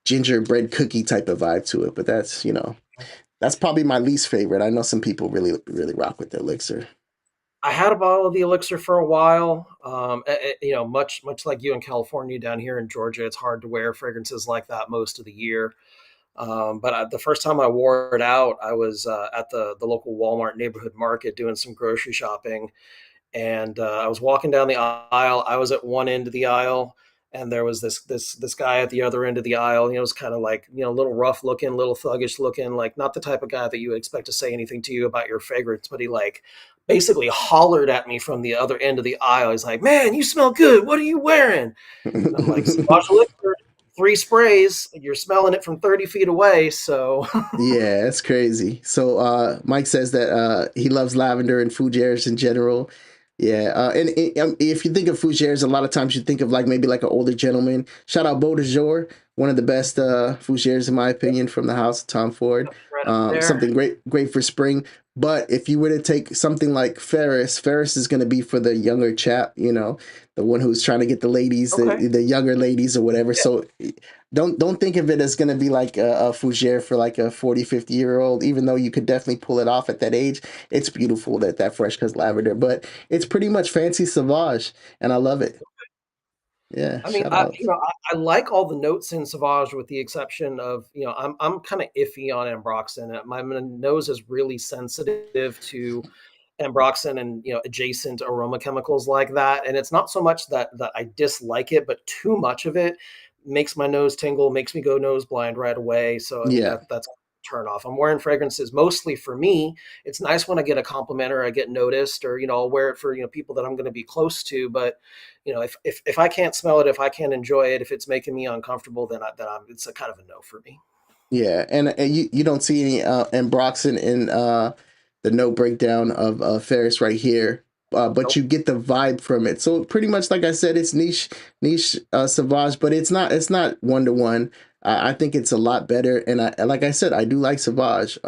gingerbread cookie type of vibe to it, but that's probably my least favorite. I know some people really really rock with the elixir. I had a bottle of the elixir for a while. Much like you in California, down here in Georgia, it's hard to wear fragrances like that most of the year. But the first time I wore it out, I was at the local Walmart neighborhood market doing some grocery shopping, and I was walking down the aisle. I was at one end of the aisle, and there was this guy at the other end of the aisle. It was kind of like a little rough looking, little thuggish looking, like not the type of guy that you would expect to say anything to you about your fragrance, but he like basically hollered at me from the other end of the aisle. He's like, "Man, you smell good. What are you wearing?" And I'm like, "Sauvage Elixir, 3 sprays. You're smelling it from 30 feet away." So Yeah, it's crazy. So Mike says that he loves lavender and fougères in general. Yeah, and if you think of fougères, a lot of times you think of like maybe like an older gentleman. Shout out Beau de Jour, one of the best fougères in my opinion from the house of Tom Ford. right up there. Something great for spring. But if you were to take something like Ferris, Ferris is going to be for the younger chap, the one who's trying to get the ladies, Okay. the younger ladies or whatever. Yeah. So don't think of it as going to be like a fougere for like a 40, 50-year old, even though you could definitely pull it off at that age. It's beautiful, that fresh cut lavender, but it's pretty much fancy sauvage, and I love it. Yeah, I mean, shout out. I like all the notes in Sauvage with the exception of, I'm kind of iffy on Ambroxan. My nose is really sensitive to Ambroxan and adjacent aroma chemicals like that. And it's not so much that I dislike it, but too much of it makes my nose tingle, makes me go nose blind right away. So I mean Yeah. that's a turn off. I'm wearing fragrances mostly for me. It's nice when I get a compliment or I get noticed, or I'll wear it for people that I'm going to be close to. But if I can't smell it, if I can't enjoy it, if it's making me uncomfortable, then it's a kind of a no for me. Yeah, and you don't see any Ambroxan in the note breakdown of Ferris right here, but Nope. you get the vibe from it. So pretty much, like I said, it's niche Sauvage, but it's not 1 to 1. I think it's a lot better, and like I said, I do like Sauvage.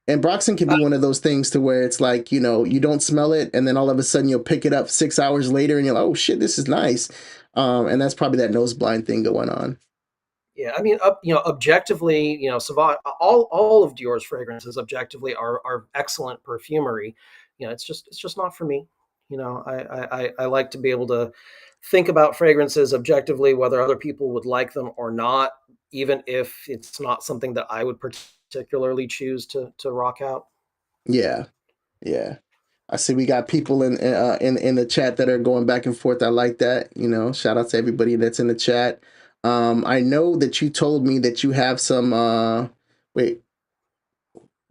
Ambroxan can Uh, be one of those things to where it's like you don't smell it, and then all of a sudden you'll pick it up 6 hours later, and you're like, oh shit, this is nice, and that's probably that nose blind thing going on. Yeah, I mean, objectively, Sauvage, all of Dior's fragrances objectively are excellent perfumery. It's just not for me. I like to be able to think about fragrances objectively, whether other people would like them or not, even if it's not something that I would particularly choose to rock out. Yeah. Yeah. I see we got people in the chat that are going back and forth. I like that. Shout out to everybody that's in the chat. I know that you told me that you have some wait,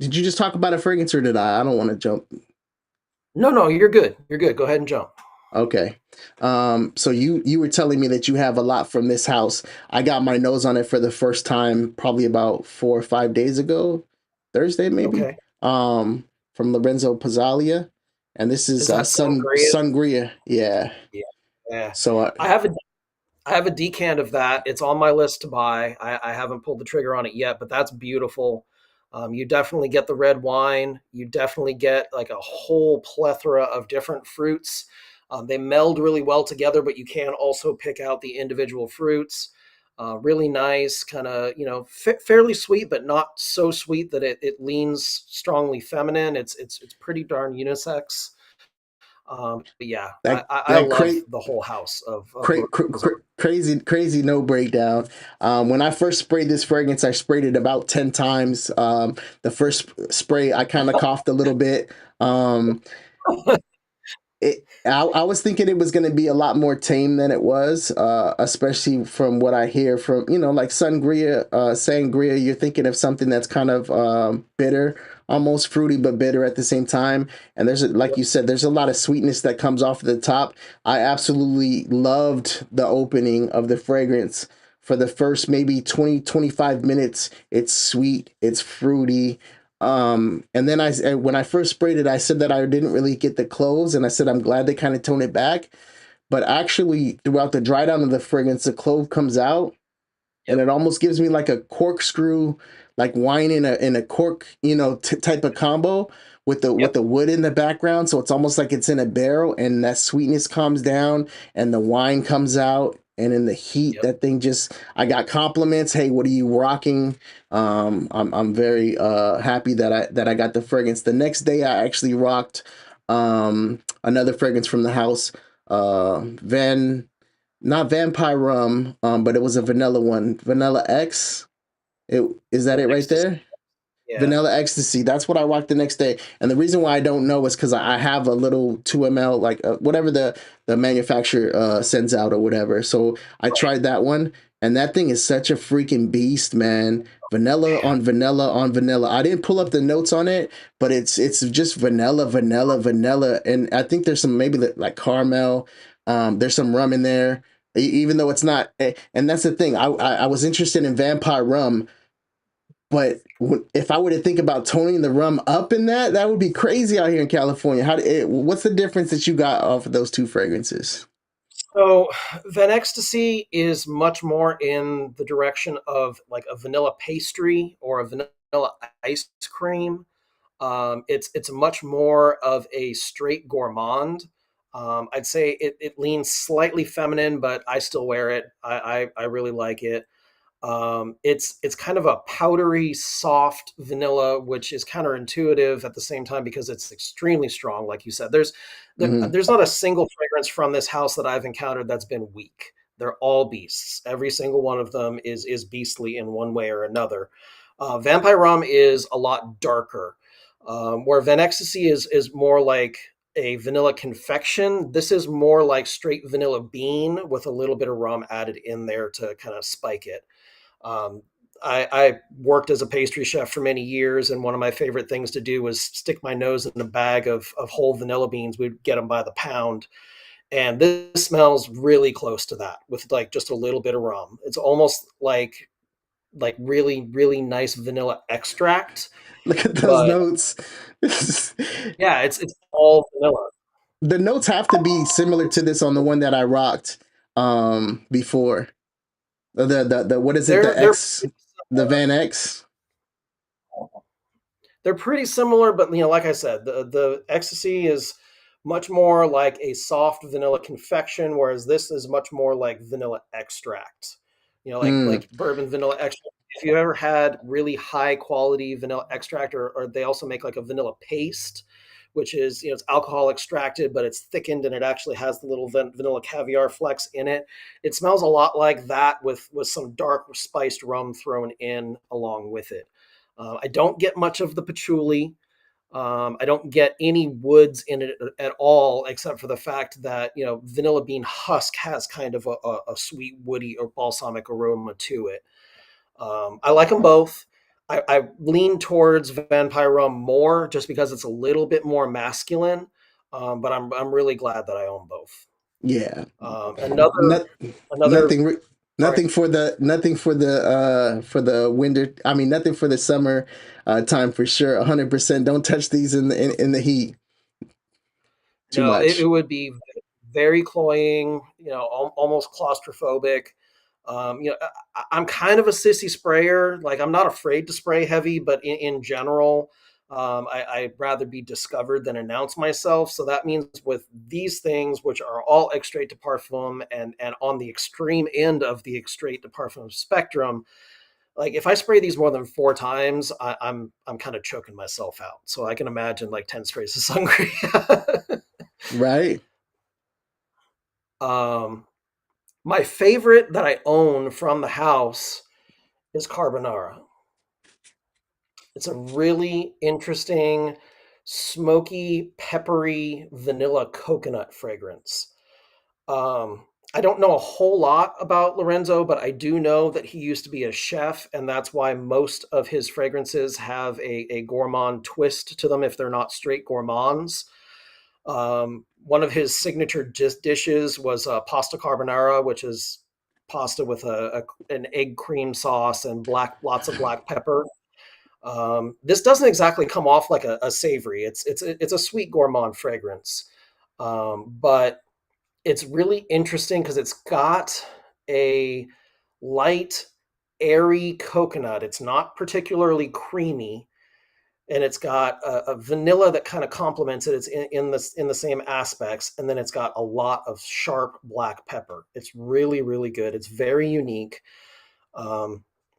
did you just talk about a fragrance or did I? I don't want to jump. No, no, you're good. You're good. Go ahead and jump. Okay. So you were telling me that you have a lot from this house. I got my nose on it for the first time probably about 4 or 5 days ago. Thursday maybe. Okay. From Lorenzo Pizzalia. and this is Is that sangria? sangria. Yeah. Yeah. Yeah. So I have a I have a decant of that. It's on my list to buy. I haven't pulled the trigger on it yet, but that's beautiful. You definitely get the red wine. You definitely get like a whole plethora of different fruits. They meld really well together, but you can also pick out the individual fruits. Really nice, kind of fairly sweet, but not so sweet that it leans strongly feminine. It's pretty darn unisex. But yeah, I that love the whole house of rose. crazy no breakdown. When I first sprayed this fragrance, I sprayed it about 10 times. The first spray, I kind of coughed a little bit. Um, I was thinking it was going to be a lot more tame than it was, especially from what I hear from, like sangria. You're thinking of something that's kind of bitter, almost fruity, but bitter at the same time. And like you said, there's a lot of sweetness that comes off the top. I absolutely loved the opening of the fragrance. For the first maybe 20-25 minutes, it's sweet, it's fruity. And then when I first sprayed it, I said that I didn't really get the cloves, and I said I'm glad they kind of tone it back. But actually, throughout the dry down of the fragrance, the clove comes out, and Yep. it almost gives me like a corkscrew, like wine in a cork, type of combo with the Yep. wood in the background. So it's almost like it's in a barrel, and that sweetness comes down, and the wine comes out, and in the heat, Yep. that thing just. I got compliments. Hey, what are you rocking? I'm very happy that I got the fragrance. The next day, I actually rocked another fragrance from the house, Van not Vampire Rum, but it was a vanilla one. Vanilla X. Is that The it right ecstasy. there? Yeah. Vanilla Ecstasy. That's what I rocked the next day. And the reason why I don't know is because I have a little 2 ml, like whatever the manufacturer sends out or whatever. So I tried that one, and that thing is such a freaking beast, man. Vanilla Man. on vanilla on vanilla. I didn't pull up the notes on it, but it's just vanilla, vanilla, vanilla, and I think there's some maybe like caramel. There's some rum in there, even though it's not. And that's the thing. I was interested in Vampire Rum, but if I were to think about toning the rum up in that would be crazy out here in California. What's the difference that you got off of those two fragrances? So Van Ecstasy is much more in the direction of like a vanilla pastry or a vanilla ice cream. It's much more of a straight gourmand. I'd say it leans slightly feminine, but I still wear it. I really like it. It's kind of a powdery, soft vanilla, which is counterintuitive at the same time because it's extremely strong. Like you said, Hmm. there's not a single fragrance from this house that I've encountered that's been weak. They're all beasts. Every single one of them is beastly in one way or another. Vampire Rum is a lot darker, where Van Ecstasy is more like a vanilla confection. This is more like straight vanilla bean with a little bit of rum added in there to kind of spike it. Um, I worked as a pastry chef for many years, and one of my favorite things to do was stick my nose in a bag of whole vanilla beans. We'd get them by the pound, and this smells really close to that with like just a little bit of rum. It's almost like really nice vanilla extract, Look at those but notes. yeah, it's all vanilla. The notes have to be similar to this on the one that I rocked before. The what is it? They're The they're X, the Van X. they're pretty similar, but like I said, the ecstasy is much more like a soft vanilla confection, whereas this is much more like vanilla extract. Mm, Like bourbon vanilla extract. If you ever had really high quality vanilla extract, or they also make like a vanilla paste, which is it's alcohol extracted, but it's thickened and it actually has the little vanilla caviar flecks in it. It smells a lot like that with some dark spiced rum thrown in along with it. I don't get much of the patchouli. I don't get any woods in it at all, except for the fact that vanilla bean husk has kind of a sweet, woody, or balsamic aroma to it. I like them both. I lean towards Vampire Rum more just because it's a little bit more masculine. But I'm really glad that I own both. yeah. Another Not, another. nothing. Sorry. Nothing for the winter. I mean, nothing for the summer time for sure. 100%. Don't touch these in the heat. Too No, it much. would be very cloying, almost claustrophobic. I'm kind of a sissy sprayer. Like, I'm not afraid to spray heavy, but in general, I'd rather be discovered than announce myself. So that means with these things, which are all extrait de parfum and on the extreme end of the extrait de parfum spectrum, like if I spray these more than 4 times, I'm kind of choking myself out. So I can imagine like 10 sprays of sangria. Right? um, my favorite that I own from the house is carbonara. It's a really interesting, smoky, peppery, vanilla coconut fragrance. I don't know a whole lot about Lorenzo, but I do know that he used to be a chef, and that's why most of his fragrances have a gourmand twist to them if they're not straight gourmands. One of his signature dishes was pasta carbonara, which is pasta with an egg cream sauce and lots of black pepper. This doesn't exactly come off like a savory. It's a sweet gourmand fragrance, but it's really interesting because it's got a light, airy coconut. It's not particularly creamy, and it's got a vanilla that kind of complements it. It's in the same aspects, and then it's got a lot of sharp black pepper. It's really really good. It's very unique.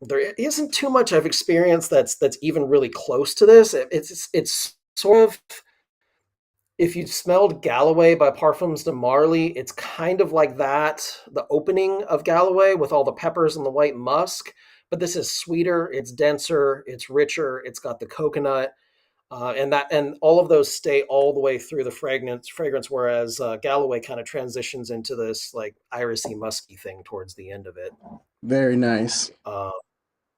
There isn't too much I've experienced that's even really close to this. It's sort of, if you smelled Galloway by Parfums de Marly, it's kind of like that, the opening of Galloway with all the peppers and the white musk. But this is sweeter, it's denser, it's richer, it's got the coconut, and all of those stay all the way through the fragrance, whereas Galloway kind of transitions into this like irisy, musky thing towards the end of it. Very nice. Uh,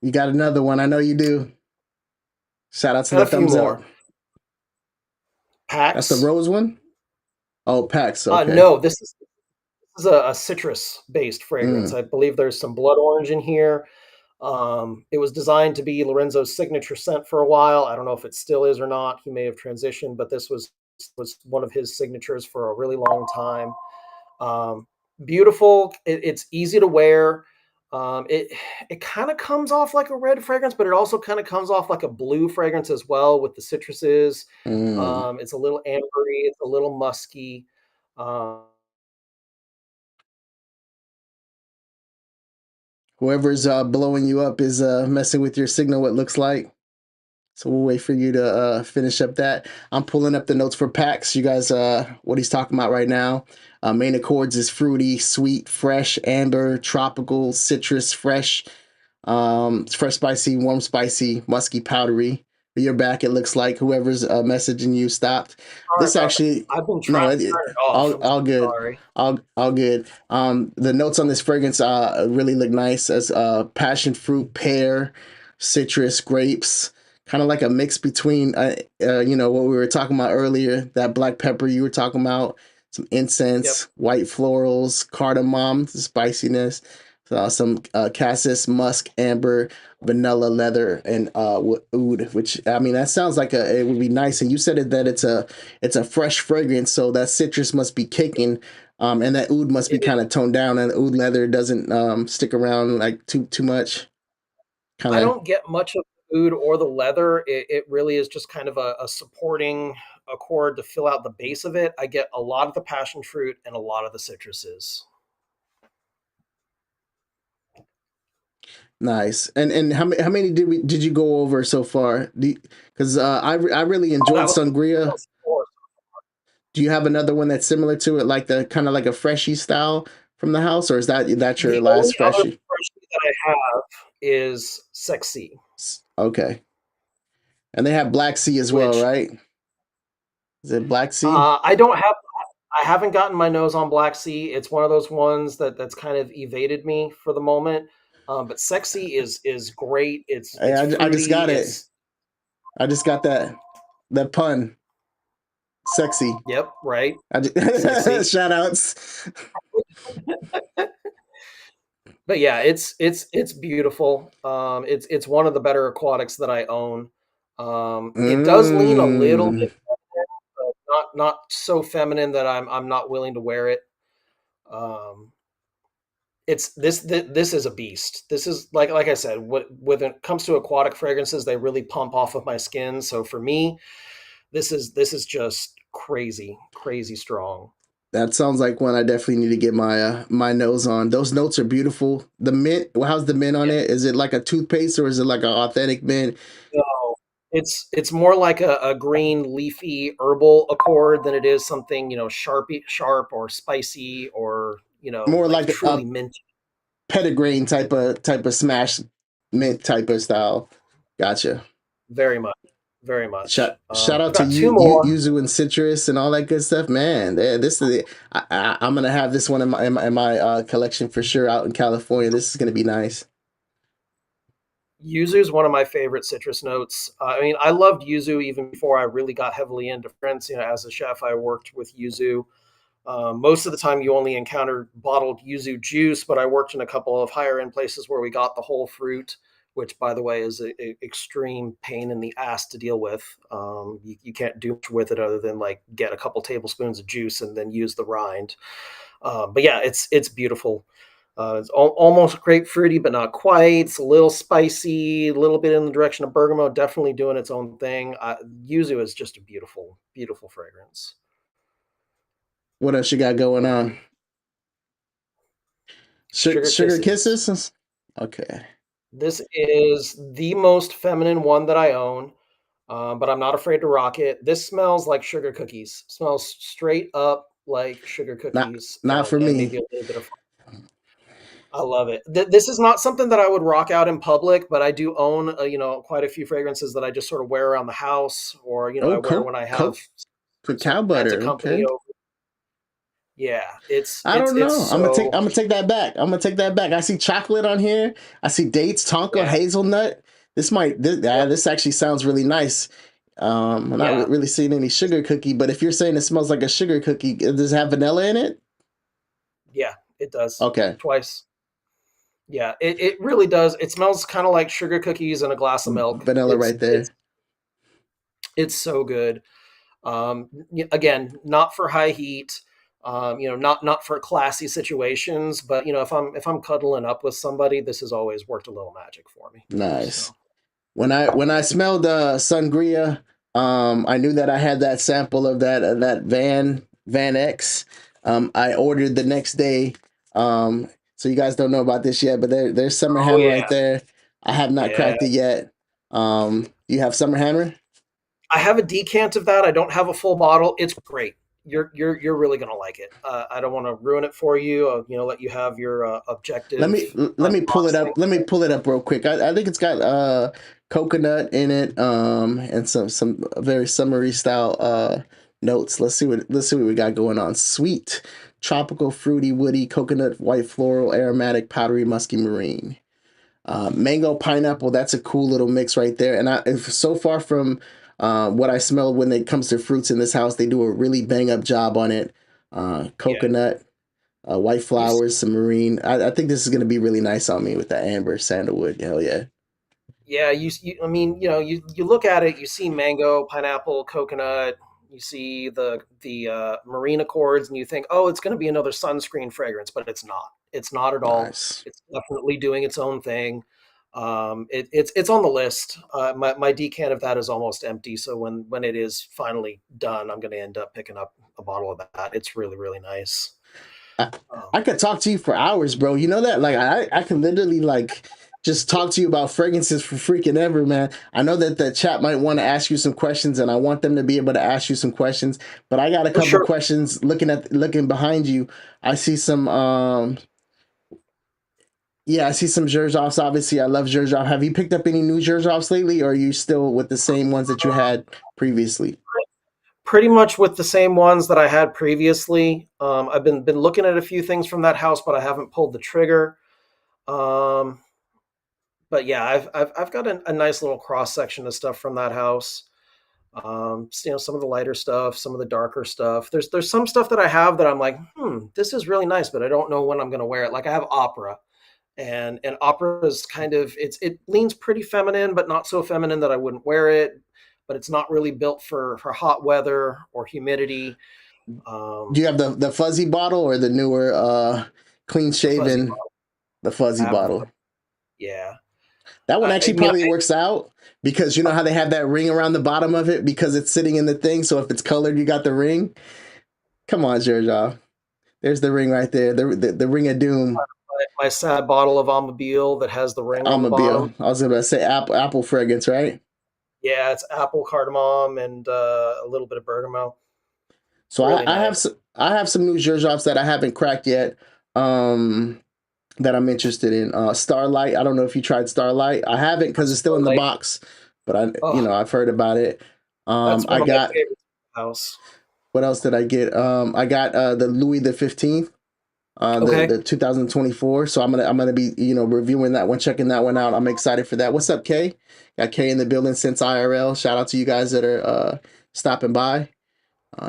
You got another one. I know you do. Shout out to got the a few thumbs up. more. That's the Pax. rose one? Oh, PAX. Okay. No, this is a citrus-based fragrance. Mm, I believe there's some blood orange in here. It was designed to be Lorenzo's signature scent for a while. I don't know if it still is or not. He may have transitioned, but this was one of his signatures for a really long time. Um, Beautiful. It's easy to wear. It kind of comes off like a red fragrance, but it also kind of comes off like a blue fragrance as well with the citruses. mm. It's a little ambery. It's a little musky. Um, Whoever's blowing you up is messing with your signal, it looks like. So we'll wait for you to finish up that. I'm pulling up the notes for PAX. You guys, what he's talking about right now. Main accords is fruity, sweet, fresh, amber, tropical, citrus, fresh, fresh spicy, warm spicy, musky, powdery. For your back, it looks like whoever's messaging you stopped. Sorry This about that. actually, I've been no, trying to turn it off. I'm all so good, sorry. all good. The notes on this fragrance really look nice as passion fruit, pear, citrus, grapes, kind of like a mix between what we were talking about earlier, that black pepper you were talking about, some Yep. incense, white florals, cardamom, the spiciness, some cassis, musk, amber, vanilla, leather, and oud. Which, I mean, that sounds like it would be nice. And you said that it's a fresh fragrance, so that citrus must be kicking. And that oud must be It is. kind of toned down, and oud leather doesn't stick around like too much. Kind I of don't get much of the food or the leather. It really is just kind of a supporting accord to fill out the base of it. I get a lot of the passion fruit and a lot of the citruses. nice. And how many did you go over so far? Because I really Oh, enjoyed that sangria. was 4. Do you have another one that's similar to it, like the kind of like a freshie style from the house, or is that your The only last other freshie? freshie that I have is Sexy, Okay, and they have Black Sea as well, which right? Is it Black Sea? I don't have. I haven't gotten my nose on Black Sea. It's one of those ones that's kind of evaded me for the moment. But Sexy is great. Hey, It's I just fruity. got it. It's I just got that pun. Sexy. Yep, right. I Sexy. just, shout outs. But yeah, it's beautiful. It's one of the better aquatics that I own. It does lean a little Mmm. bit, not so feminine that I'm not willing to wear it. Um, it's this is a beast. This is like I said, when it comes to aquatic fragrances, they really pump off of my skin. So for me, this is just crazy, crazy strong. That sounds like one I definitely need to get my nose on. Those notes are beautiful. The mint, well, how's the mint on Yeah. it? Is it like a toothpaste or is it like an authentic mint? No, it's more like a green leafy herbal accord than it is something, sharp or spicy or, More like like truly a minty. petitgrain type of smash mint type of style. Gotcha. Very much, very much. Shout out I've to got two you, more. Yuzu and Citrus and all that good stuff, man. This is I'm gonna have this one in my collection for sure out in California. This is gonna be nice. Yuzu is one of my favorite citrus notes. I mean, I loved yuzu even before I really got heavily into fragrance. As a chef, I worked with yuzu. Most of the time, you only encountered bottled yuzu juice, but I worked in a couple of higher end places where we got the whole fruit, which, by the way, is a extreme pain in the ass to deal with. You can't do much with it other than like get a couple tablespoons of juice and then use the rind. But yeah, it's beautiful. It's almost grapefruity, but not quite. It's a little spicy, a little bit in the direction of bergamot. Definitely doing its own thing. Yuzu is just a beautiful, beautiful fragrance. What else you got going on? Sugar Sugar Kisses. kisses? Okay. This is the most feminine one that I own, but I'm not afraid to rock it. This smells like sugar cookies. Smells straight up like sugar Not cookies not for and maybe me. a little bit of. I love it. This is not something that I would rock out in public, but I do own, quite a few fragrances that I just sort of wear around the house, or I Oh, wear when I have Coke for some cow friends butter. accompany Okay. over. Yeah, it's I it's don't it's know. so I'm gonna take that back. I'm gonna take that back. I see chocolate on here. I see dates, tonka, yeah, hazelnut. yep, This actually sounds really nice. I'm not yeah, really seeing any sugar cookie, but if you're saying it smells like a sugar cookie, does it have vanilla in it? yeah, it does Okay, twice. Yeah, it really does. It smells kind of like sugar cookies and a glass of milk. vanilla It's right it's there. it's so good. Again, not for high heat. Not for classy situations, but if I'm cuddling up with somebody, this has always worked a little magic for me. Nice. So When I smelled sangria, I knew that I had that sample of that Van X. I ordered the next day. So you guys don't know about this yet, but there's Summer oh Hammer right yeah, there. I have not yeah. cracked it yet. You have Summer Hammer? I have a decant of that. I don't have a full bottle. It's great. You're really gonna like it. I don't want to ruin it for you. Let you have your objective Let me pull it unboxing. up. Let me pull it up real quick. I think it's got coconut in it, and some very summery style notes. Let's see what we got going on. Sweet, tropical, fruity, woody, coconut, white floral, aromatic, powdery, musky, marine. Mango, pineapple. That's a cool little mix right there. And if so far from what I smelled when it comes to fruits in this house, they do a really bang up job on it. Yeah, Coconut, white you flowers, some marine. I think this is going to be really nice on me with the amber sandalwood. Hell yeah. Yeah, I mean, you look at it, you see mango, pineapple, coconut, you see the marine accords, and you think, oh, it's going to be another sunscreen fragrance, but it's not. It's not at all. Nice. It's definitely doing its own thing. It's on the list. My decant of that is almost empty, so when it is finally done, I'm going to end up picking up a bottle of that. It's really really nice. I, Um, I could talk to you for hours, bro. You know that? Like, I can literally, like, just talk to you about fragrances for freaking ever, man. I know that the chat might want to ask you some questions, and I want them to be able to ask you some questions. But I got a oh couple sure. questions looking behind you. I see some yeah, I see some Zherzhofs. Obviously, I love Zherzhof. Have you picked up any new Zherzhofs lately, or are you still with the same ones that you had previously? Pretty much with the same ones that I had previously. I've been looking at a few things from that house, but I haven't pulled the trigger. Um, but yeah, I've got a nice little cross section of stuff from that house. Some of the lighter stuff, some of the darker stuff. There's some stuff that I have that I'm like, this is really nice, but I don't know when I'm going to wear it. Like I have opera, and opera is kind of it leans pretty feminine, but not so feminine that I wouldn't wear it. but it's not really built for hot weather or humidity. Do you have the fuzzy bottle or the newer clean The fuzzy shaven bottle. the fuzzy I have bottle? yeah. That one I actually mean, probably works out because you know how they have that ring around the bottom of it because it's sitting in the thing. So if it's colored, you got the ring. Come on, Georgia. There's the ring right there. The ring of doom. my sad bottle of Amabile that has the ring on the Automobile. bottom. I was gonna say apple fragrance, right? Yeah, it's apple, cardamom, and a little bit of bergamot. So Really nice. I have some new Georgios that I haven't cracked yet. Um, that I'm interested in. Starlight. I don't know if you tried Starlight. I haven't because it's still in the Like, box, but I oh, I've heard about it. that's I one of my got favorites in the house. what else did I get? I got the Louis the 15th. Okay. The 2024. So I'm gonna be reviewing that one, checking that one out. I'm excited for that. What's up, Kay? Got Kay in the building since IRL. Shout out to you guys that are stopping by.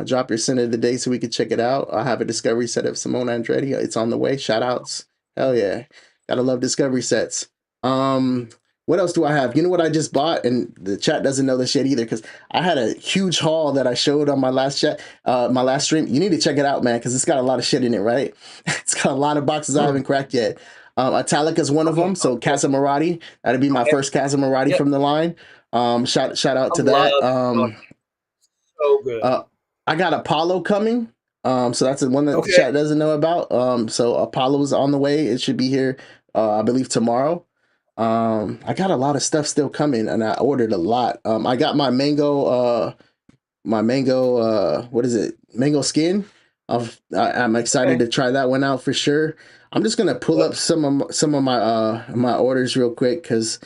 Drop your center of the day so we can check it out. I have a discovery set of Simone Andretti. It's on the way. Shout outs. Hell yeah. Gotta love discovery sets. Um, what else do I have? You know what I just bought? And the chat doesn't know this yet either because I had a huge haul that I showed on my last chat, my last stream. You need to check it out, man, because it's got a lot of shit in it, right? It's got a lot of boxes I Hmm. haven't cracked yet. Italica is one of them. So Casa Marati, that'd be my Okay. first Casa Marati Yep. from the line. Shout out I to love that. so good. I got Apollo coming. So that's the one that the Okay. chat doesn't know about. So Apollo's on the way. It should be here, I believe tomorrow. I got a lot of stuff still coming, and I ordered a lot. I got my mango. What is it? Mango skin. I'm excited Okay. to try that one out for sure. I'm just gonna pull Yep. up some of my orders real quick because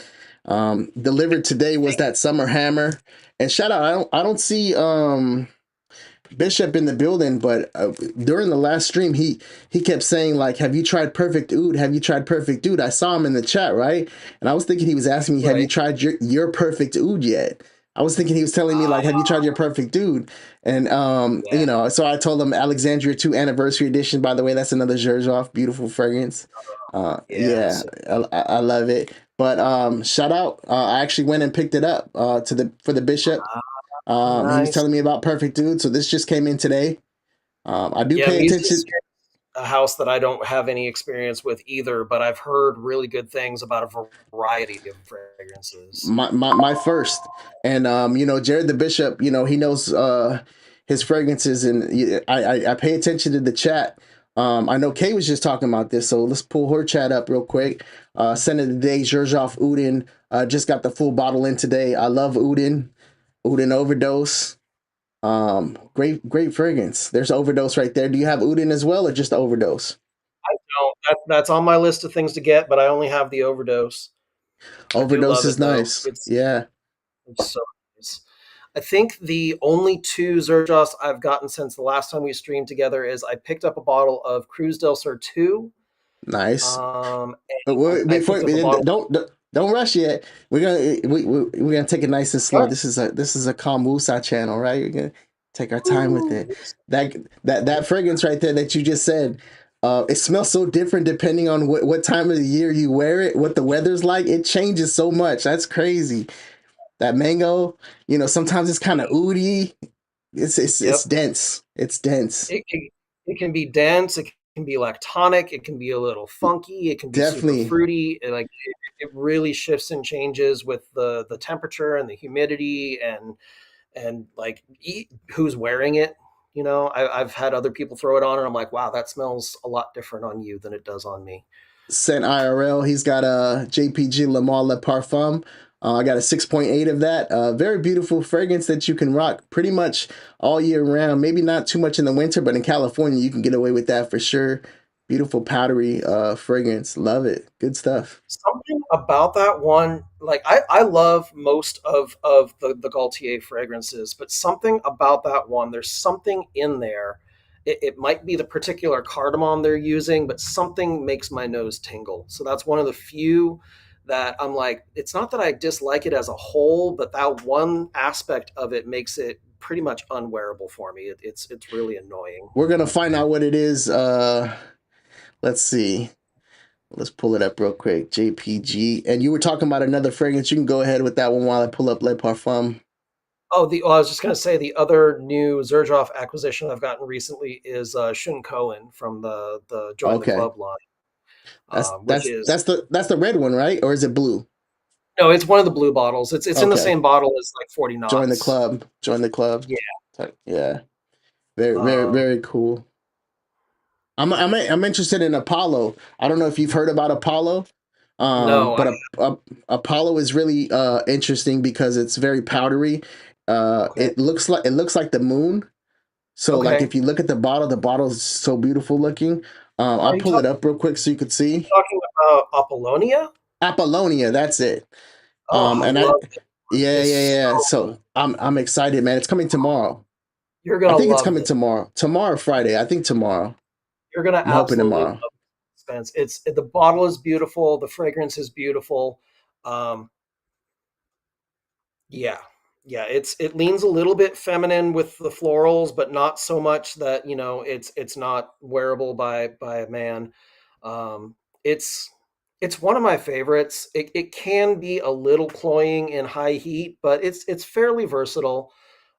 delivered today was that summer hammer. And shout out, I don't see Bishop in the building, but during the last stream, he kept saying like, "Have you tried Perfect Oud? Have you tried Perfect Oud?" I saw him in the chat, right? And I was thinking he was asking me, "Have you Right. tried your Perfect Oud yet?" I was thinking he was telling me like, "Have you tried your Perfect Oud?" And Yeah. so I told him Alexandria 2 Anniversary Edition. By the way, that's another Zherzhov, beautiful fragrance. Yeah. Yeah, So I love it. But shout out, I actually went and picked it up for the Bishop. He was nice. telling me about Perfect Dude, so this just came in today. I do Yeah, pay Muses attention. is a house that I don't have any experience with either, but I've heard really good things about a variety of fragrances. My first, and Jared the Bishop, he knows his fragrances, and I pay attention to the chat. I know Kay was just talking about this, so let's pull her chat up real quick. Scent of the day, Zherzhov Udin. Just got the full bottle in today. I love Udin. Udin Overdose. Great fragrance. There's Overdose right there. Do you have Udin as well, or just the Overdose? I don't. That's on my list of things to get, but I only have the overdose. I do Overdose love is it though. nice. Yeah, It's so nice. I think the only two Zerjos I've gotten since the last time we streamed together is I picked up a bottle of Cruz del Sur 2. nice. Um, But and I before picked up a bottle. don't rush yet. We're gonna take it nice and All slow. right. This is a calm Wusa channel, right? We're gonna take our time with Woo. it. That fragrance right there that you just said, it smells so different depending on what time of the year you wear it, what the weather's like. It changes so much. That's crazy. That mango, sometimes it's kind of oody. It's Yep. dense. It's dense. It can be dense. It can be lactonic. It can be a little funky. It can be super Definitely. fruity. It really shifts and changes with the temperature and the humidity and like who's wearing it. I've had other people throw it on, and I'm like, wow, that smells a lot different on you than it does on me. Scent IRL. He's got a JPG Lamar Le Parfum. I got a 6.8 of that. Very beautiful fragrance that you can rock pretty much all year round. Maybe not too much in the winter, but in California, you can get away with that for sure. Beautiful powdery fragrance. Love it. Good stuff. Something about that one, like I love most of the Gaultier fragrances, but something about that one, there's something in there. It might be the particular cardamom they're using, but something makes my nose tingle. So that's one of the few that I'm like, it's not that I dislike it as a whole, but that one aspect of it makes it pretty much unwearable for me. It's really annoying. We're going to find out what it is. Let's see. Let's pull it up real quick. JPG. And you were talking about another fragrance. You can go ahead with that one while I pull up Le Parfum. I was just going to say the other new Zerjoff acquisition I've gotten recently is Shun Cohen from the Join the Okay. Club line, That's which that's is that's the that's the red one, right? Or is it blue? no, it's one of the blue bottles. It's in the Okay. same bottle as like 40 Join the knots. club. Join the club. Yeah. Yeah. Very, very, Um, very cool. I'm interested in Apollo. I don't know if you've heard about Apollo, no, but Apollo is really interesting because it's very powdery. okay, It looks like the moon. So like okay. if you look at the bottle is so beautiful looking. I'll Are you pull it talking up real quick so you could see. about Apollonia? Apollonia, that's it. Oh, I And I love it. yeah, It's yeah. so So I'm excited, man. It's coming tomorrow. you're I gonna think it's love coming this. tomorrow. Tomorrow, Friday. I think tomorrow. You're gonna I'm hoping absolutely tomorrow. love Spence. It's the bottle is beautiful. The fragrance is beautiful. Um, yeah, yeah. It leans a little bit feminine with the florals, but not so much that it's not wearable by a man. Um, it's it's one of my favorites. It can be a little cloying in high heat, but it's fairly versatile.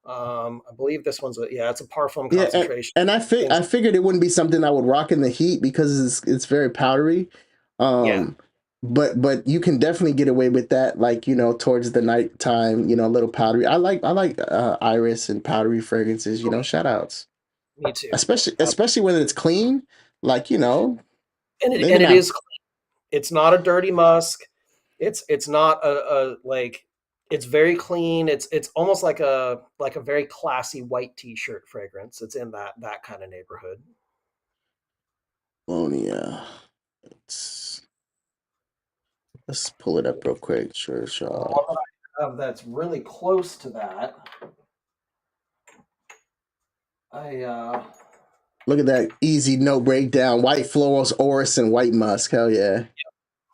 I believe this one's it's a parfum Yeah, concentration. and Things, I figured it wouldn't be something I would rock in the heat because it's very powdery. yeah. Um, but you can definitely get away with that, like towards the nighttime, a little powdery. I like iris and powdery fragrances. Shout outs, Me too. especially when it's clean. Like And it maybe and it not. is clean. It's not a dirty musk. It's not a like it's very clean. It's almost like a very classy white t-shirt fragrance. It's in that kind of neighborhood. Oh yeah, let's let's pull it up real quick. Sure, The sure. one that I have that's really close to that. I Look at that easy note breakdown. White florals, orris, and white musk. Hell yeah.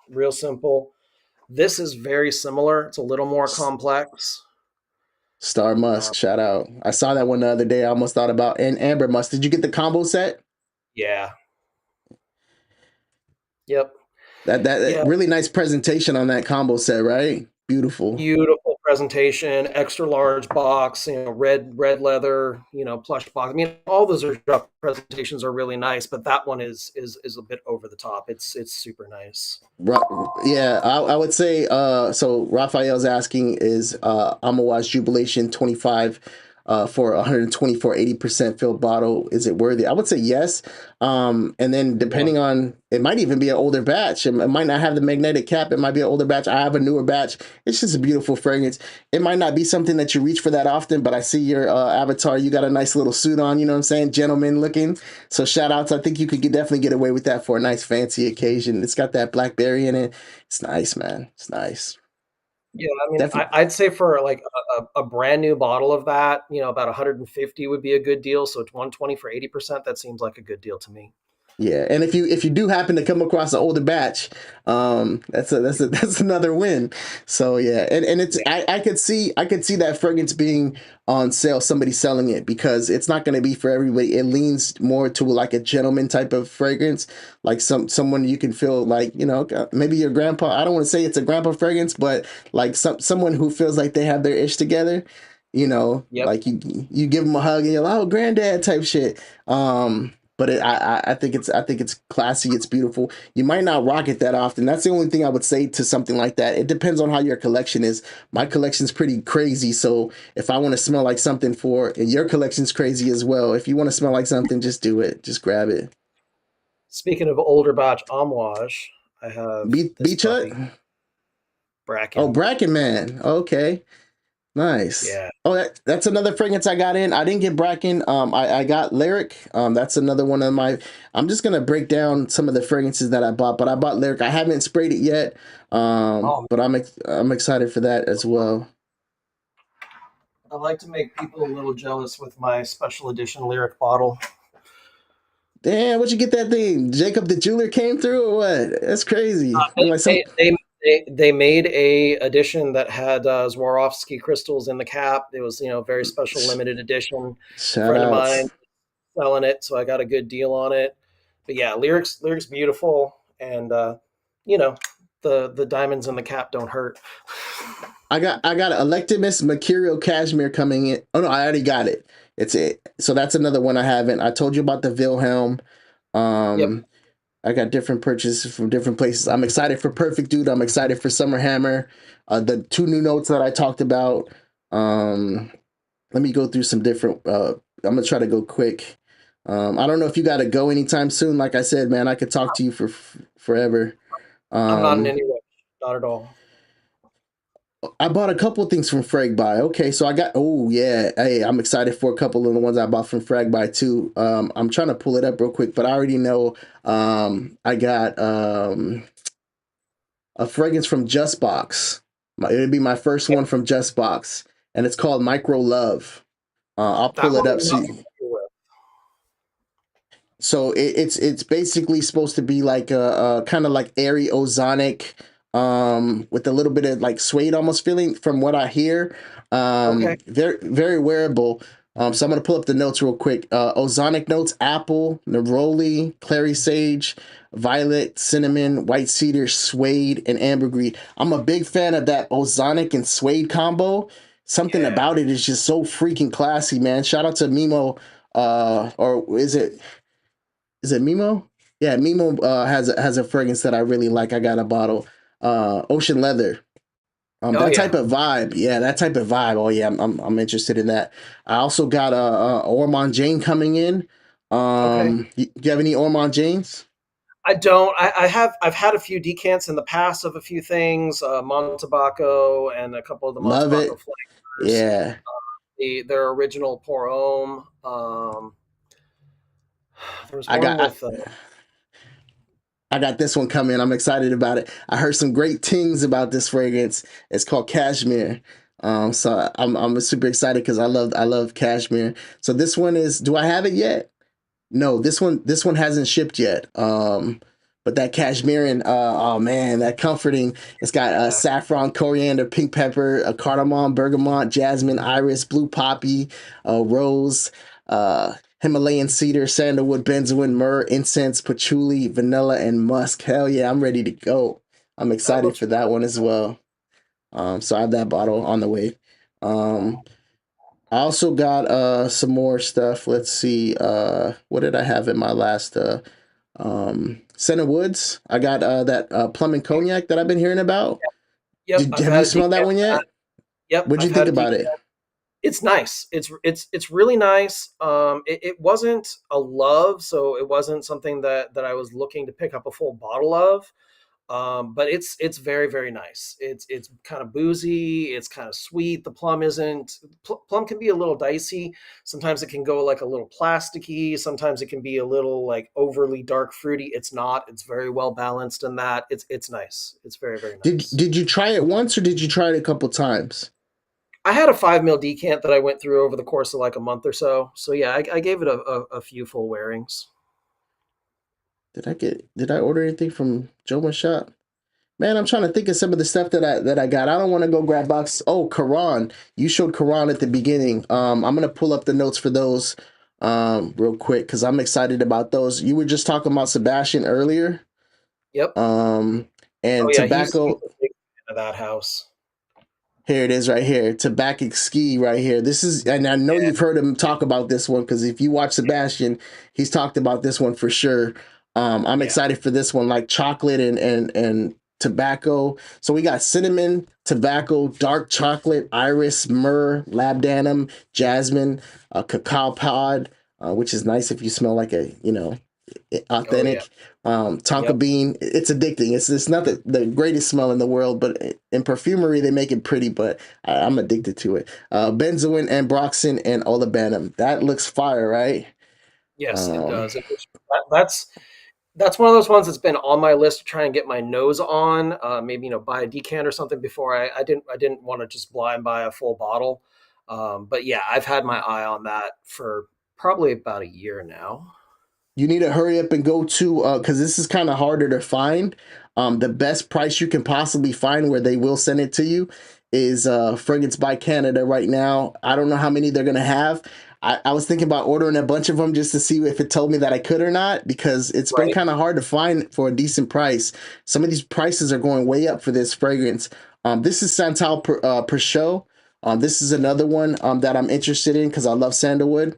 real simple. This is very similar. It's a little more complex. Star Uh, Musk, shout out. I saw that one the other day. I almost thought about and Amber Musk. Did you get the combo set? yeah. Yep. That Yeah. really nice presentation on that combo set, right? Beautiful. Beautiful presentation, extra large box, red leather, plush box. I mean, all those are presentations are really nice, but that one is a bit over the top. It's super nice. Yeah, I would say so Raphael's asking is Amawaz Jubilation 25 for 124 80% filled bottle, is it worthy? I would say yes. And then Yeah. depending on, it might even be an older batch. It might not have the magnetic cap. It might be an older batch. I have a newer batch. It's just a beautiful fragrance. It might not be something that you reach for that often, but I see your avatar. You got a nice little suit on, you know what I'm saying? Gentleman looking. So shout outs. I think you could definitely get away with that for a nice fancy occasion. It's got that blackberry in it. It's nice, man. It's nice. Yeah, I mean, Definitely. I'd say for like a brand new bottle of that, about 150 would be a good deal. So it's 120 for 80%. That seems like a good deal to me. Yeah, and if you do happen to come across an older batch, that's another win. So yeah, and it's Yeah. I could see that fragrance being on sale, somebody selling it because it's not going to be for everybody. It leans more to like a gentleman type of fragrance, like someone you can feel like maybe your grandpa. I don't want to say it's a grandpa fragrance, but like someone who feels like they have their ish together. Yep. Like you give them a hug and you're like, oh, granddad type shit. But I think it's classy. It's beautiful. You might not rock it that often. That's the only thing I would say to something like that. It depends on how your collection is. My collection's pretty crazy. So if I want to smell like something and your collection's crazy as well. If you want to smell like something, just do it. Just grab it. Speaking of older batch amouage, I have this Beach Hut. puppy, Oh, Bracken. Bracken Man. Okay. Nice. Yeah. Oh, that's another fragrance I got in. I didn't get Bracken. I got Lyric. That's another one of my. I'm just gonna break down some of the fragrances that I bought, but I bought Lyric. I haven't sprayed it yet. Oh, But I'm excited for that as well. I like to make people a little jealous with my special edition lyric bottle. Damn, where'd you get that thing? Jacob the jeweler came through or what? That's crazy. I'm They, like some they, they, they made a edition that had Swarovski crystals in the cap. It was, very special limited edition. shout Friend of mine outs. selling it, so I got a good deal on it. But yeah, lyrics beautiful, and you know the diamonds in the cap don't hurt. I got Electimus Mercurial Cashmere coming in. Oh no, I already got it. It's it. So that's another one I haven't. I told you about the Wilhelm. Yep. Um, I got different purchases from different places. I'm excited for Perfect Dude. I'm excited for Summer Hammer. The two new notes that I talked about. Um, Let me go through some different. I'm gonna try to go quick. I don't know if you got to go anytime soon. Like I said, man, I could talk to you for forever. I'm not in Um, any rush. Not at all. I bought a couple of things from Fragbuy. Okay, so I got. Oh yeah, hey, I'm excited for a couple of the ones I bought from Fragbuy too. I'm trying to pull it up real quick, but I already know. I got a fragrance from Just Box. It'd be my first Yep. one from Just Box, and it's called Micro Love. I'll That pull it one up. I'm not familiar with. So it's basically supposed to be like a kind of like airy ozonic, with a little bit of like suede almost feeling from what I hear. Okay. Very very wearable. So I'm gonna pull up the notes real quick. Ozonic notes: apple, neroli, clary sage, violet, cinnamon, white cedar, suede, and ambergris. I'm a big fan of that ozonic and suede combo. Something Yeah. about it is just so freaking classy, man. Shout out to Mimo, or is it Mimo? Yeah, Mimo has a fragrance that I really like. I got a bottle. Ocean Leather. Oh That yeah. type of vibe. Yeah, that type of vibe. Oh yeah, I'm interested in that. I also got a Ormond Jane coming in. Okay. Do you have any Ormond Janes? I don't. I have. I've had a few decants in the past of a few things. Montebaco and a couple of the Love Montebaco it. flankers. Yeah, Their original Pour Homme. There was I one got I, with. I got this one coming. I'm excited about it. I heard some great things about this fragrance. It's called Cashmere. So I'm super excited because I love Cashmere. So this one is. Do I have it yet? No, this one hasn't shipped yet. But that cashmere, oh man, that comforting. It's got Yeah. saffron, coriander, pink pepper, cardamom, bergamot, jasmine, iris, blue poppy, rose, Himalayan cedar, sandalwood, benzoin, myrrh, incense, patchouli, vanilla, and musk. Hell yeah, I'm ready to go. I'm That excited looks for that really one as well. So I have that bottle on the way. Um, I also got some more stuff. Let's see. What did I have in my last Center Woods? I got that plum and cognac that I've been hearing about. Yep. I've Have you had a smelled that decant. one yet? Yep. What'd you I've think had a about decant. it? It's nice. It's really nice. It wasn't a love, so it wasn't something that I was looking to pick up a full bottle of. But it's very very nice. It's kind of boozy. It's kind of sweet. The plum isn't. Plum can be a little dicey. Sometimes it can go like a little plasticky. Sometimes it can be a little like overly dark fruity. It's not. It's very well balanced in that. It's nice. It's very very Did nice. did you try it once or did you try it a couple times? I had a 5 mil decant that I went through over the course of like a month or so. So yeah, I gave it a few full wearings. Did I order anything from Joma's shop? Man, I'm trying to think of some of the stuff that I got. I don't want to go grab box. Oh, Quran. You showed Quran at the beginning. I'm gonna pull up the notes for those real quick because I'm excited about those. You were just talking about Sebastian earlier. Yep. Um, Oh and yeah, he's tobacco. a big fan of that house. Here it is right here. Tobacco ski right here. This is, and I know Yeah. you've heard him talk about this one because if you watch Sebastian, he's talked about this one for sure. I'm Yeah. excited for this one, like chocolate and tobacco. So we got cinnamon, tobacco, dark chocolate, iris, myrrh, labdanum, jasmine, cacao pod, which is nice if you smell like Oh yeah. authentic. Tonka Yep. bean, it's addicting. It's not the greatest smell in the world, but in perfumery they make it pretty. But I'm addicted to it. Benzoin, ambroxan, and olibanum. That looks fire, right? Yes, it Um, does. That's one of those ones that's been on my list to try and get my nose on. Maybe buy a decant or something before I didn't want to just blind buy a full bottle. But yeah, I've had my eye on that for probably about a year now. you need to hurry up and go to because this is kind of harder to find. The best price you can possibly find where they will send it to you is Fragrance by Canada right now. I don't know how many they're gonna have. I was thinking about ordering a bunch of them just to see if it told me that I could or not because it's been Right. kind of hard to find for a decent price. Some of these prices are going way up for this fragrance. This is Santal per show. This is another one that I'm interested in because I love sandalwood.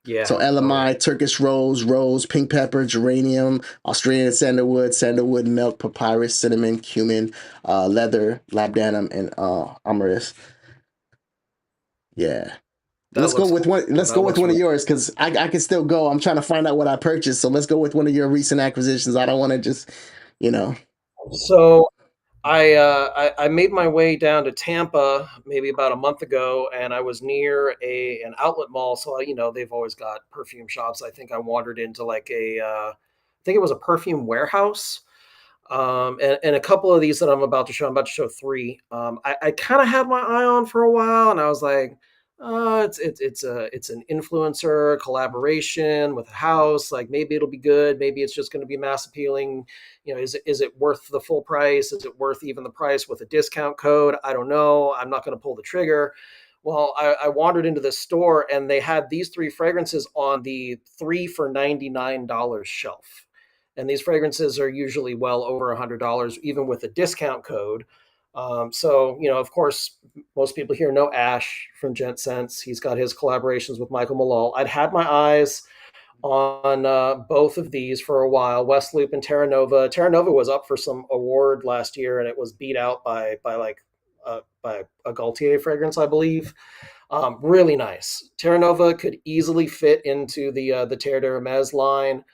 So Yeah. Oh yeah. LMI, Turkish rose, pink pepper, geranium, Australian sandalwood, milk, papyrus, cinnamon, cumin, leather, labdanum, and amyris. Yeah. That Let's go looks with cool. one. Let's That go with looks one of really yours because I can still go. I'm trying to find out what I purchased. So let's go with one of your recent acquisitions. I don't want to just, you know. so I made my way down to Tampa maybe about a month ago, and I was near a an outlet mall. So they've always got perfume shops. I think I wandered into like I think it was a perfume warehouse. And a couple of these that I'm about to show three. I kind of had my eye on for a while, and I was like, it's an influencer collaboration with a house. Like maybe it'll be good. Maybe it's just going to be mass appealing. Is it worth the full price? Is it worth even the price with a discount code? I don't know. I'm not going to pull the trigger. Well, I wandered into this store and they had these three fragrances on the 3 for $99 shelf, and these fragrances are usually well over $100 even with a discount code. So of course, most people here know Ash from Gent Sense. He's got his collaborations with Michael Malal. I'd had my eyes on both of these for a while, West Loop and Terra Nova. Terra Nova was up for some award last year, and it was beat out by a Gaultier fragrance, I believe. Really nice. Terra Nova could easily fit into the Terre d'Hermes line.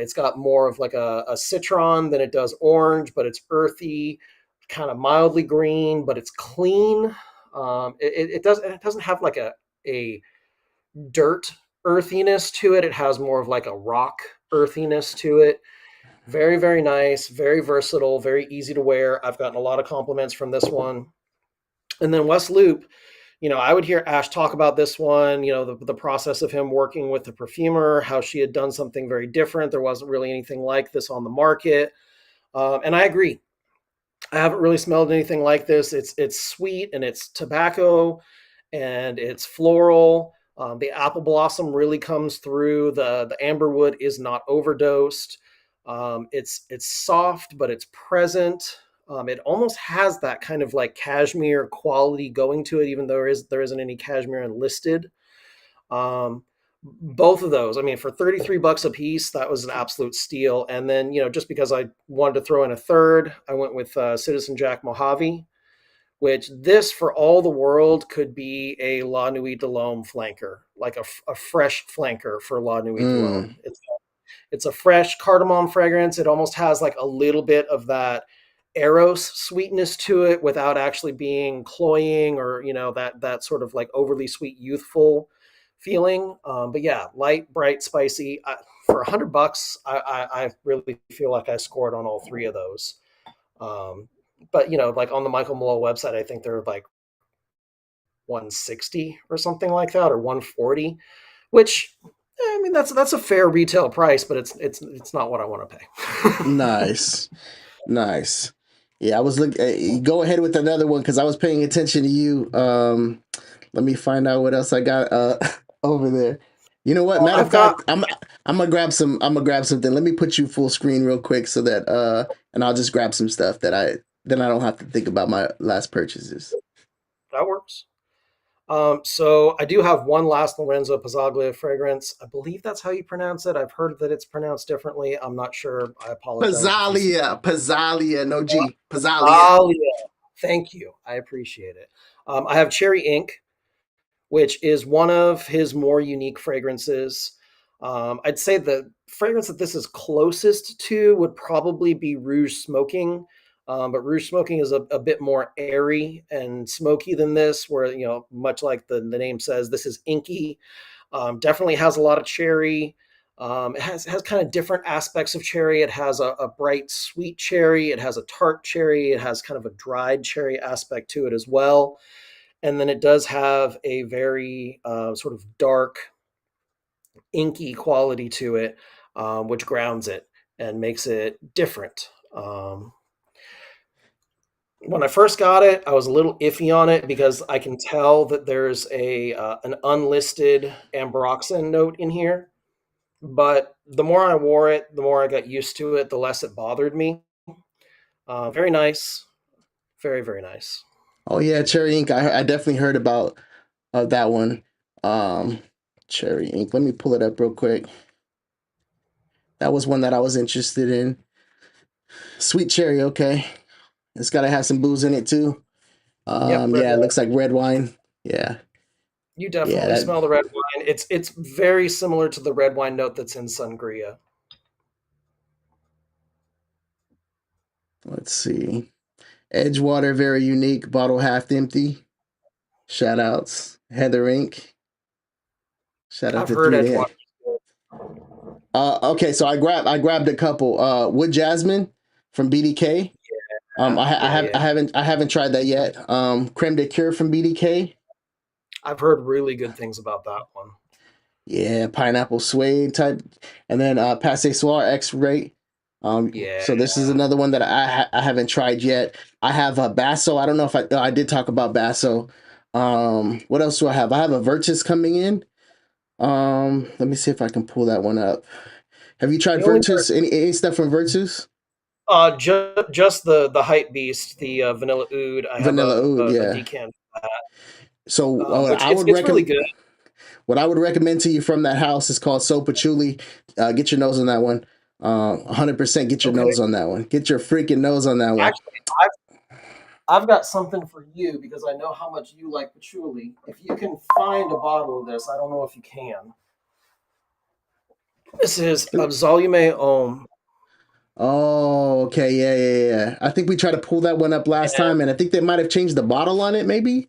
It's got more of like a citron than it does orange, but it's earthy, kind of mildly green, but it's clean. It doesn't have like a dirt earthiness to it. It has more of like a rock earthiness to it. Very, very nice, very versatile, very easy to wear. I've gotten a lot of compliments from this one. And then West Loop, I would hear Ash talk about this one, the process of him working with the perfumer, how she had done something very different. There wasn't really anything like this on the market. And I agree. I haven't really smelled anything like this. It's sweet and it's tobacco and it's floral. The apple blossom really comes through. The amberwood is not overdosed. It's soft, but it's present. It almost has that kind of like cashmere quality going to it, even though there isn't any cashmere enlisted. Um, Both of those, I mean, for 33 bucks a piece, that was an absolute steal. And then, just because I wanted to throw in a third, I went with Citizen Jack Mojave, which this for all the world could be a La Nuit de l'Homme flanker, like a fresh flanker for La Nuit de Mm. l'Homme. It's a fresh cardamom fragrance. It almost has like a little bit of that Eros sweetness to it without actually being cloying or that sort of like overly sweet youthful feeling. But yeah, light, bright, spicy. For $100, I really feel like I scored on all three of those. Um, but like on the Michael Malone website, I think they're like 160 or something like that, or 140, which I mean that's a fair retail price, but it's not what I want to pay. Nice. Nice. Yeah, I was looking. Go ahead with another one because I was paying attention to you. Let me find out what else I got over there. You know what? Well, Matter of I've got fact, I'm gonna grab some. I'm gonna grab something. Let me put you full screen real quick so that and I'll just grab some stuff that then I don't have to think about my last purchases. that works. So I do have one last Lorenzo Pizzaglia fragrance. I believe that's how you pronounce it. I've heard that it's pronounced differently. I'm not sure. I apologize if you see. Pizzalia, no G, Pizzalia. Oh yeah, thank you. I appreciate it. I have Cherry Ink, which is one of his more unique fragrances. I'd say the fragrance that this is closest to would probably be Rouge Smoking. But Rouge Smoking is a bit more airy and smoky than this, where, much like the name says, this is inky. Definitely has a lot of cherry. It has kind of different aspects of cherry. It has a bright sweet cherry. It has a tart cherry. It has kind of a dried cherry aspect to it as well. And then it does have a very sort of dark, inky quality to it, which grounds it and makes it different. When I first got it, I was a little iffy on it because I can tell that there's an unlisted ambroxan note in here. But the more I wore it, the more I got used to it, the less it bothered me. Very nice, Very, very nice. Oh yeah, Cherry Ink. I definitely heard about that one. Um, Cherry Ink. Let me pull it up real quick. That was one that I was interested in. Sweet cherry. Okay, it's got to have some booze in it too. Yep, red Yeah, it wine. looks like red wine. Yeah, You yeah. definitely That. smell the red wine. It's very similar to the red wine note that's in sangria. Let's see. Edgewater, very unique. Bottle half empty. Shout outs. Heather Ink. Shout out I've to heard 3 Edgewater. A. Okay, so I grabbed a couple. Wood Jasmine from BDK. Yeah. I haven't tried that yet. Creme de Cure from BDK. I've heard really good things about that one. Yeah, pineapple suede type, and then Passe Soir X-ray. Yeah. So this is another one that I haven't tried yet. I have a Basso. I don't know if I did talk about Basso. What else do I have? I have a Virtus coming in. Let me see if I can pull that one up. Have you tried The only Virtus? Any stuff from Virtus? just the hype beast, the vanilla oud. I have Vanilla Oud, a yeah. decant, So which it's really good. what I would recommend to you from that house is called So Patchouli. Get your nose on that one. 100% get your Okay. nose on that one. Get your freaking nose on that one. Actually, I've got something for you because I know how much you like patchouli. If you can find a bottle of this, I don't know if you can. This is Absolume Homme. Oh, okay, yeah. I think we tried to pull that one up last And time, and I think they might have changed the bottle on it. Maybe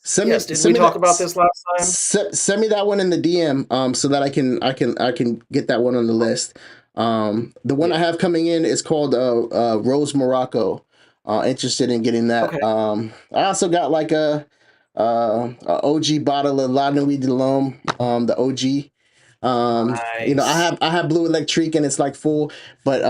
send me yes. Did we send me talk that about this last time? send me that one in the DM, so that I can get that one on the list. The one Yeah. I have coming in is called Rose Morocco. Interested in getting that. Okay. I also got like a OG bottle of La Nuit de l'Homme, the OG. Nice. I have Blue Electric and it's like full, but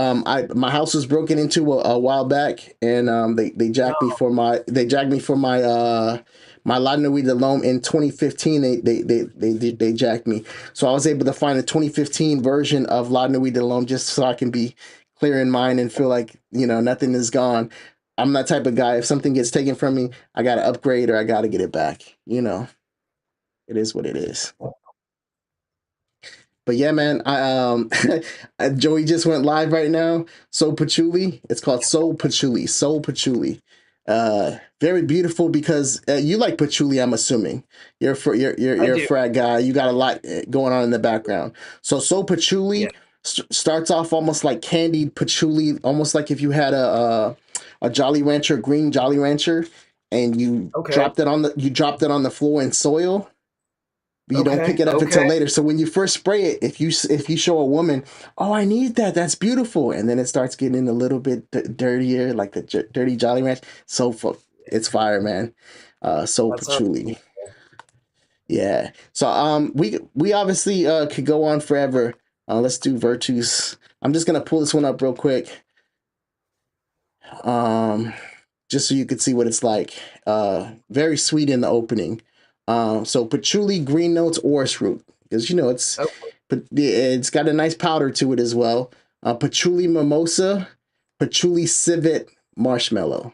my house was broken into a while back, and they jacked me No. for my La Nuit de l'Homme in 2015. They jacked me, so I was able to find a 2015 version of La Nuit de l'Homme just so I can be clear in mind and feel like nothing is gone. I'm that type of guy. If something gets taken from me, I gotta upgrade or I gotta get it back. It is what it is. But yeah, man, Joey just went live right now. Soul Patchouli. It's called Soul Patchouli. Soul Patchouli. Very beautiful because you like patchouli. I'm assuming I you're a do. frat guy. You got a lot going on in the background. So Soul Yeah. Patchouli starts off almost like candied patchouli, almost like if you had a Jolly Rancher, green Jolly Rancher, and Okay. you dropped it on the floor in soil, but you don't pick Okay. it up until Okay. later. So when you first spray it, if you show a woman, oh, I need that, that's beautiful, and then it starts getting a little bit dirtier, like the dirty Jolly Ranch. It's fire, man. So That sounds patchouli, beautiful. yeah. So we obviously could go on forever. Let's do Virtus. I'm just gonna pull this one up real quick. Um, just so you could see what it's like. Very sweet in the opening. So patchouli, green notes, orris root, because Oh, it's got a nice powder to it as well. Patchouli mimosa, patchouli civet, marshmallow.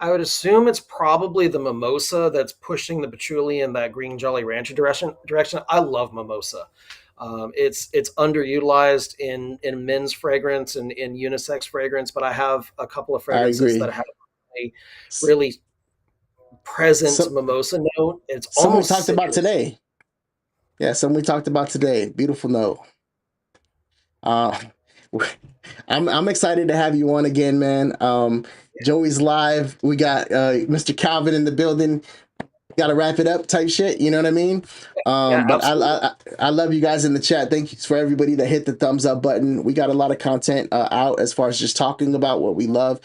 I would assume it's probably the mimosa that's pushing the patchouli in that green Jolly Rancher direction. I love mimosa. It's underutilized in men's fragrance and in unisex fragrance, but I have a couple of I fragrances that agree. have a S- really present Some mimosa note. It's some we almost talked about citrus. today. Yeah, some we talked about today. Beautiful note. Uh, I'm excited to have you on again, man. Joey's live. We got Mr. Calvin in the building. Got to wrap it up type shit. You know what I mean? Yeah, But absolutely. I love you guys in the chat. Thank you for everybody that hit the thumbs up button. We got a lot of content out as far as just talking about what we love,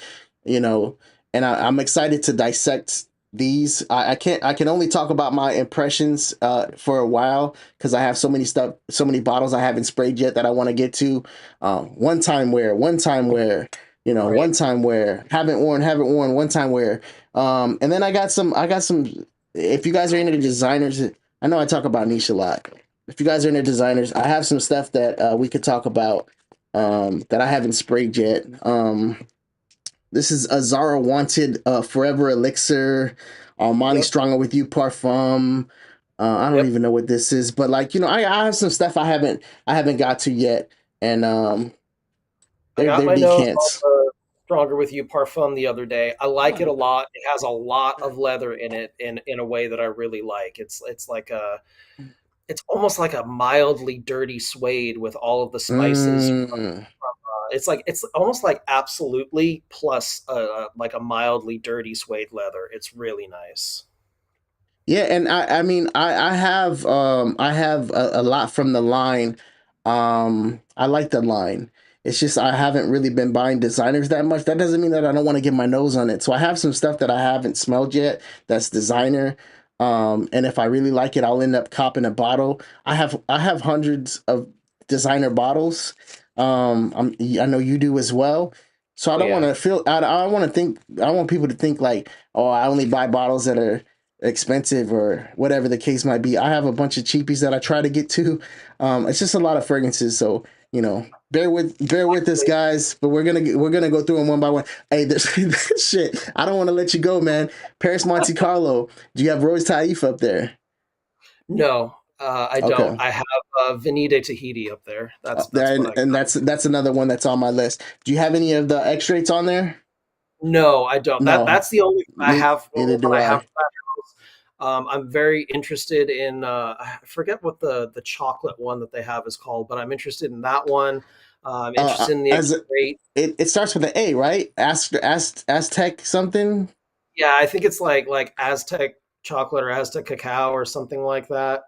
you know, and I'm excited to dissect these. I can only talk about my impressions for a while because I have so many bottles I haven't sprayed yet that I want to get to. One time wear, Right. one time wear, haven't worn, one time wear. And then I got some. If you guys are into designers, I know I talk about niche a lot. If you guys are into designers, I have some stuff that we could talk about that I haven't sprayed yet. this is a Zara Wanted Forever Elixir, Molly Yep. Stronger with You Parfum. I don't Yep. even know what this is, but like I have some stuff I haven't got to yet, and I got they're my nose on decants. the Stronger with You parfum the other day. I like it a lot. It has a lot of leather in it in a way that I really like. It's like a it's almost like a mildly dirty suede with all of the spices. Mm. It's almost like absolutely plus like a mildly dirty suede leather. It's really nice. Yeah, and I mean I have a lot from the line. I like the line. It's just I haven't really been buying designers that much. That doesn't mean that I don't want to get my nose on it. So I have some stuff that I haven't smelled yet that's designer. And if I really like it, I'll end up copping a bottle. I have hundreds of designer bottles. I know you do as well. So I Oh don't want yeah. to feel I don't want to think I don't want people to think like, oh, I only buy bottles that are expensive or whatever the case might be. I have a bunch of cheapies that I try to get to. It's just a lot of fragrances, so bear with us, guys. But we're gonna go through them one by one. Hey, this shit. I don't want to let you go, man. Paris Monte Carlo. Do you have Rose Taif up there? No, I don't. Okay. I have Venite Tahiti up there. That's what I And got. that's another one that's on my list. Do you have any of the X-rates on there? No, I don't. No, That's the only I have neither what do I have I. for that house. I'm very interested in I forget what the chocolate one that they have is called, but I'm interested in that one. I'm interested in the As X-rate. it starts with an A, right? Aztec something. Yeah, I think it's like Aztec chocolate or Aztec cacao or something like that.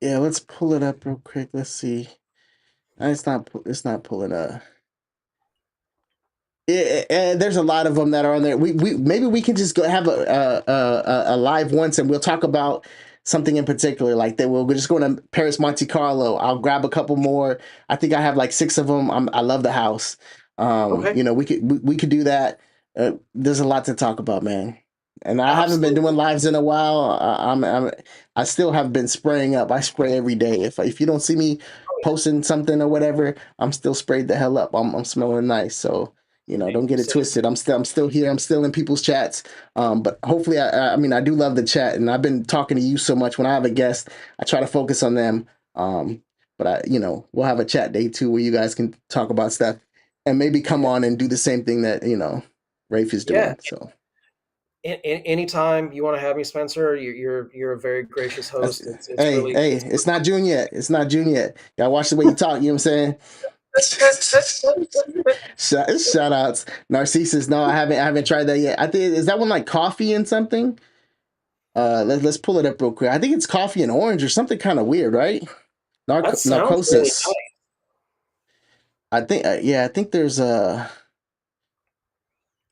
Yeah, let's pull it up real quick. Let's see. It's not pulling up. There's a lot of them that are on there. We maybe we can just go have a live once, and we'll talk about something in particular. Like that, we're just going to Paris Monte Carlo. I'll grab a couple more. I think I have like six of them. I love the house. Okay. We could do that. There's a lot to talk about, man. And I haven't been doing Absolutely. lives in a while. I still have been spraying up. I spray every day. If you don't see me Oh yeah. posting something or whatever, I'm still sprayed the hell up. I'm smelling nice. So Same, don't get it same. twisted. I'm still here. I'm still in people's chats. But hopefully, I mean, I do love the chat, and I've been talking to you so much. When I have a guest, I try to focus on them. But we'll have a chat day too, where you guys can talk about stuff, and maybe come Yeah. on and do the same thing that Rafe is Yeah. doing. So, Anytime you want to have me, Spencer, you're a very gracious that's, host. It's hey, really hey, it's it's not June yet. It's not June yet. Gotta watch the way you talk. You know what I'm saying? Shout outs. Narcissus. No, I haven't tried that yet. I think is that one like coffee and something? Let's pull it up real quick. I think it's coffee and orange or something kind of weird, right? that sounds really Narcosis. nice. I think yeah, I think there's a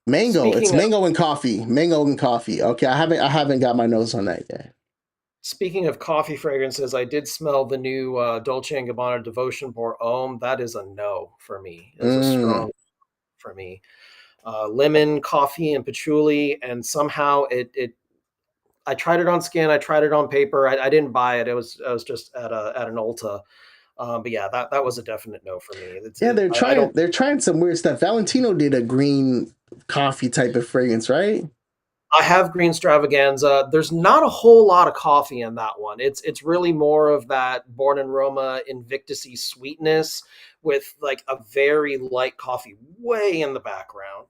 mango. It's Speaking of mango and coffee. Mango and coffee. Okay, I haven't got my nose on that yet. speaking of coffee fragrances, I did smell the new Dolce and Gabbana Devotion pour Homme. That is a no for me. It is a Mm. strong for me. Lemon, coffee, and patchouli, and somehow it. I tried it on skin. I tried it on paper. I didn't buy it. I was just at an Ulta. But yeah, that was a definite no for me. Yeah, they're I trying don't. they're trying some weird stuff. Valentino did a green coffee type of fragrance, right? I have green stravaganza. There's not a whole lot of coffee in that one. It's really more of that Born in Roma Invictusy sweetness with like a very light coffee way in the background.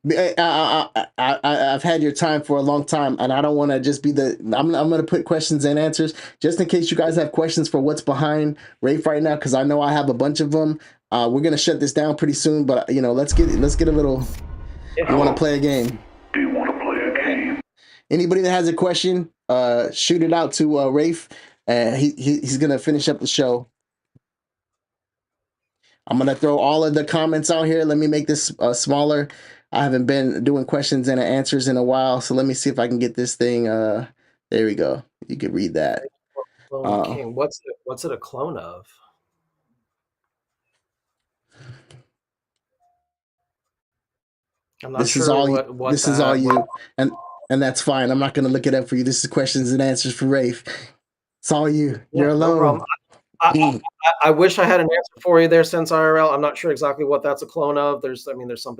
I've had your time for a long time, and I don't want to just be the. I'm going to put questions and answers just in case you guys have questions for what's behind Rafe right now, because I know I have a bunch of them. We're going to shut this down pretty soon, but let's get a little. You want to Yeah. play a game? Do you want to play a game? Anybody that has a question, shoot it out to Rafe. He's going to finish up the show. I'm gonna throw all of the comments out here. Let me make this smaller. I haven't been doing questions and answers in a while, so let me see if I can get this thing. There we go. You can read that. Clone of Uh, King. What's it a clone of? I'm not this is sure all. what This is all that what you, and that's fine. I'm not gonna look it up for you. This is questions and answers for Rafe. It's all you. yeah, You're no alone. problem. I, Mm. I wish I had an answer for you there since IRL. I'm not sure exactly what that's a clone of. I mean, there's some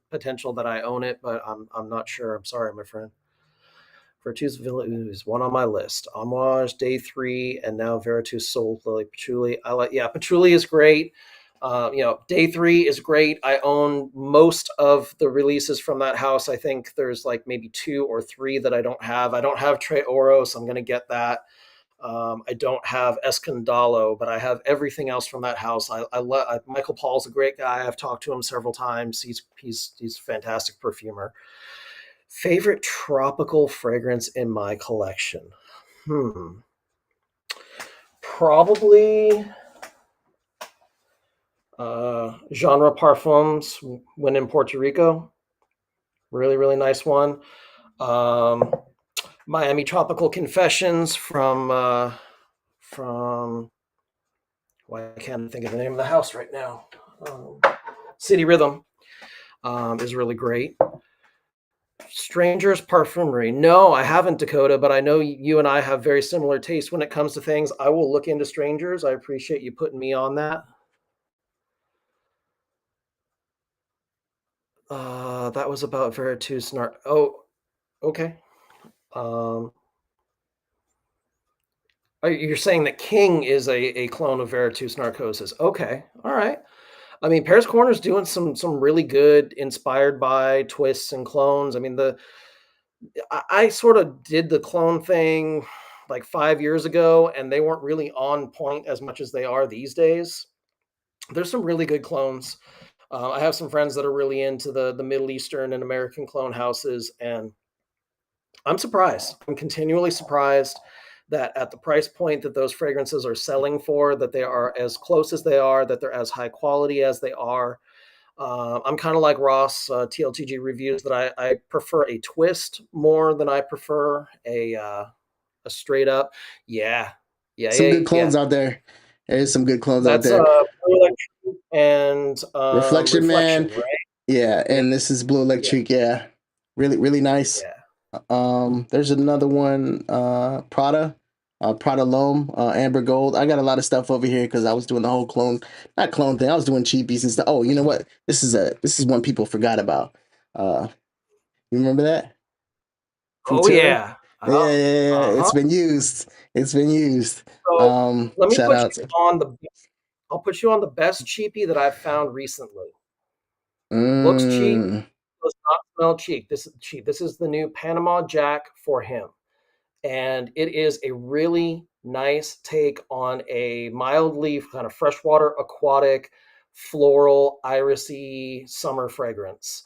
potential that I own it, but I'm not sure. I'm sorry, my friend. Virtus Village, one on my list. Homage, Day 3, and now Veritus Soul Lily Patchouli. Patchouli is great. Day 3 is great. I own most of the releases from that house. I think there's like maybe 2 or 3 that I don't have. I don't have Tre Oro, so I'm going to get that. I don't have Escandalo, but I have everything else from that house. Michael Paul's a great guy. I've talked to him several times. He's a fantastic perfumer. Favorite tropical fragrance in my collection? Probably Genre Parfums when in Puerto Rico. Really, really nice one. Miami Tropical Confessions from why I can't think of the name of the house right now. City Rhythm is really great. Strangers Parfumery. No, I haven't, Dakota, but I know you and I have very similar tastes when it comes to things. I will look into Strangers. I appreciate you putting me on that. That was about Veritus Nart. Oh, okay. You're saying that King is a clone of Veritus Narcosis. Okay, all right. I mean, Paris Corner's doing some really good, inspired by twists and clones. I mean, I sort of did the clone thing like 5 years ago, and they weren't really on point as much as they are these days. There's some really good clones. I have some friends that are really into the Middle Eastern and American clone houses, and I'm surprised. I'm continually surprised that at the price point that those fragrances are selling for, that they are as close as they are, that they're as high quality as they are. I'm kind of like Ross, TLTG reviews, that I prefer a twist more than I prefer a straight up. Yeah, yeah, Some yeah, good yeah. clones out there. There's some good clones out That's there. Blue Electric and Reflection Man. Reflection, right? Yeah, Yeah, and this is Blue yeah, Electric. Yeah. Really, really nice. yeah. There's another one, Prada. Prada L'Homme, Amber Gold. I got a lot of stuff over here because I was doing the whole not clone thing. I was doing cheapies and stuff. Oh, you know what? This is one people forgot about. You remember that? Oh Futura? yeah. Yeah, yeah, yeah. Uh-huh. It's been used. It's been used. So let me Shout put out you to. on the. I'll put you on the best cheapie that I've found recently. Looks cheap, Mm. does not smell cheap. This is cheap. This is the new Panama Jack for him, and it is a really nice take on a mildly kind of freshwater, aquatic, floral, irisy summer fragrance.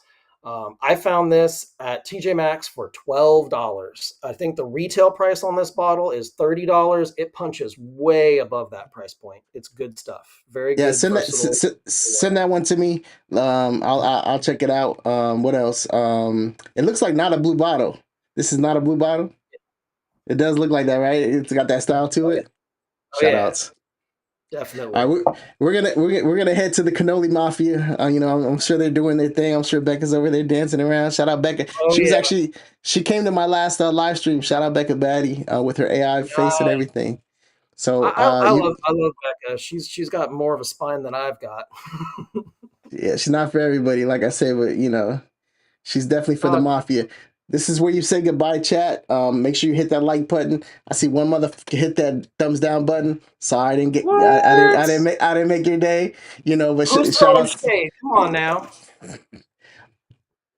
I found this at TJ Maxx for $12. I think the retail price on this bottle is $30. It punches way above that price point. It's good stuff. Very Yeah, good, versatile. send that one to me. I'll check it out. What else? It looks like not a blue bottle. This is not a blue bottle. It does look like that, right? It's got that style to Oh yeah, it. oh, Shout yeah. outs. Definitely. All right, we're gonna head to the cannoli mafia. I'm sure they're doing their thing. I'm sure Becca's over there dancing around. Shout out Becca. Oh yeah. She came to my last live stream. Shout out Becca Batty with her AI face and everything. So I love Becca. She's got more of a spine than I've got. yeah, she's not for everybody, like I say, but she's definitely for the Uh, mafia. This is where you say goodbye, chat. Make sure you hit that like button. I see one motherfucker hit that thumbs down button. Sorry, I didn't get. what? I didn't make your day. But Who's shout throwing out. shade? Come on now.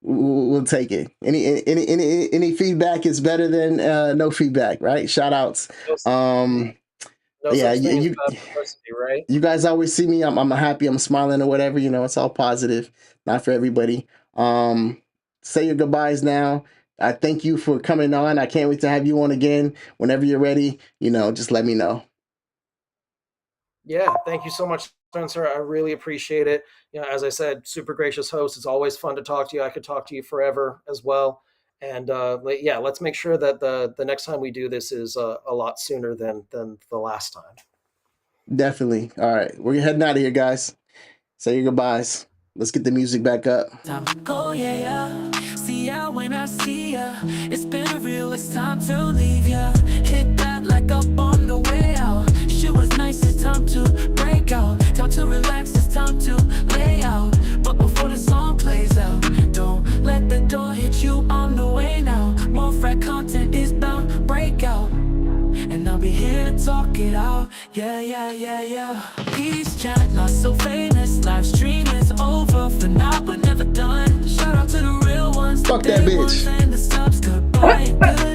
We'll take it. Any feedback is better than no feedback, right? Shout outs. No, no Yeah, such thing as bad publicity, right? you guys always see me. I'm happy. I'm smiling or whatever. It's all positive. Not for everybody. Say your goodbyes now. I thank you for coming on. I can't wait to have you on again whenever you're ready. Just let me know. Yeah, thank you so much, Spencer. I really appreciate it. As I said, super gracious host. It's always fun to talk to you. I could talk to you forever as well. And yeah, let's make sure that the next time we do this is a lot sooner than the last time. Definitely. All right, we're heading out of here, guys. Say your goodbyes. Let's get the music back up. Time to go, yeah, yeah. See ya when I see ya. It's been a real, it's time to leave ya. Hit that like up on the way out. Shit was nice, it's time. so famous. Live stream is over for now, but never done. Shout out to the real ones. Fuck that bitch. And the subs, goodbye.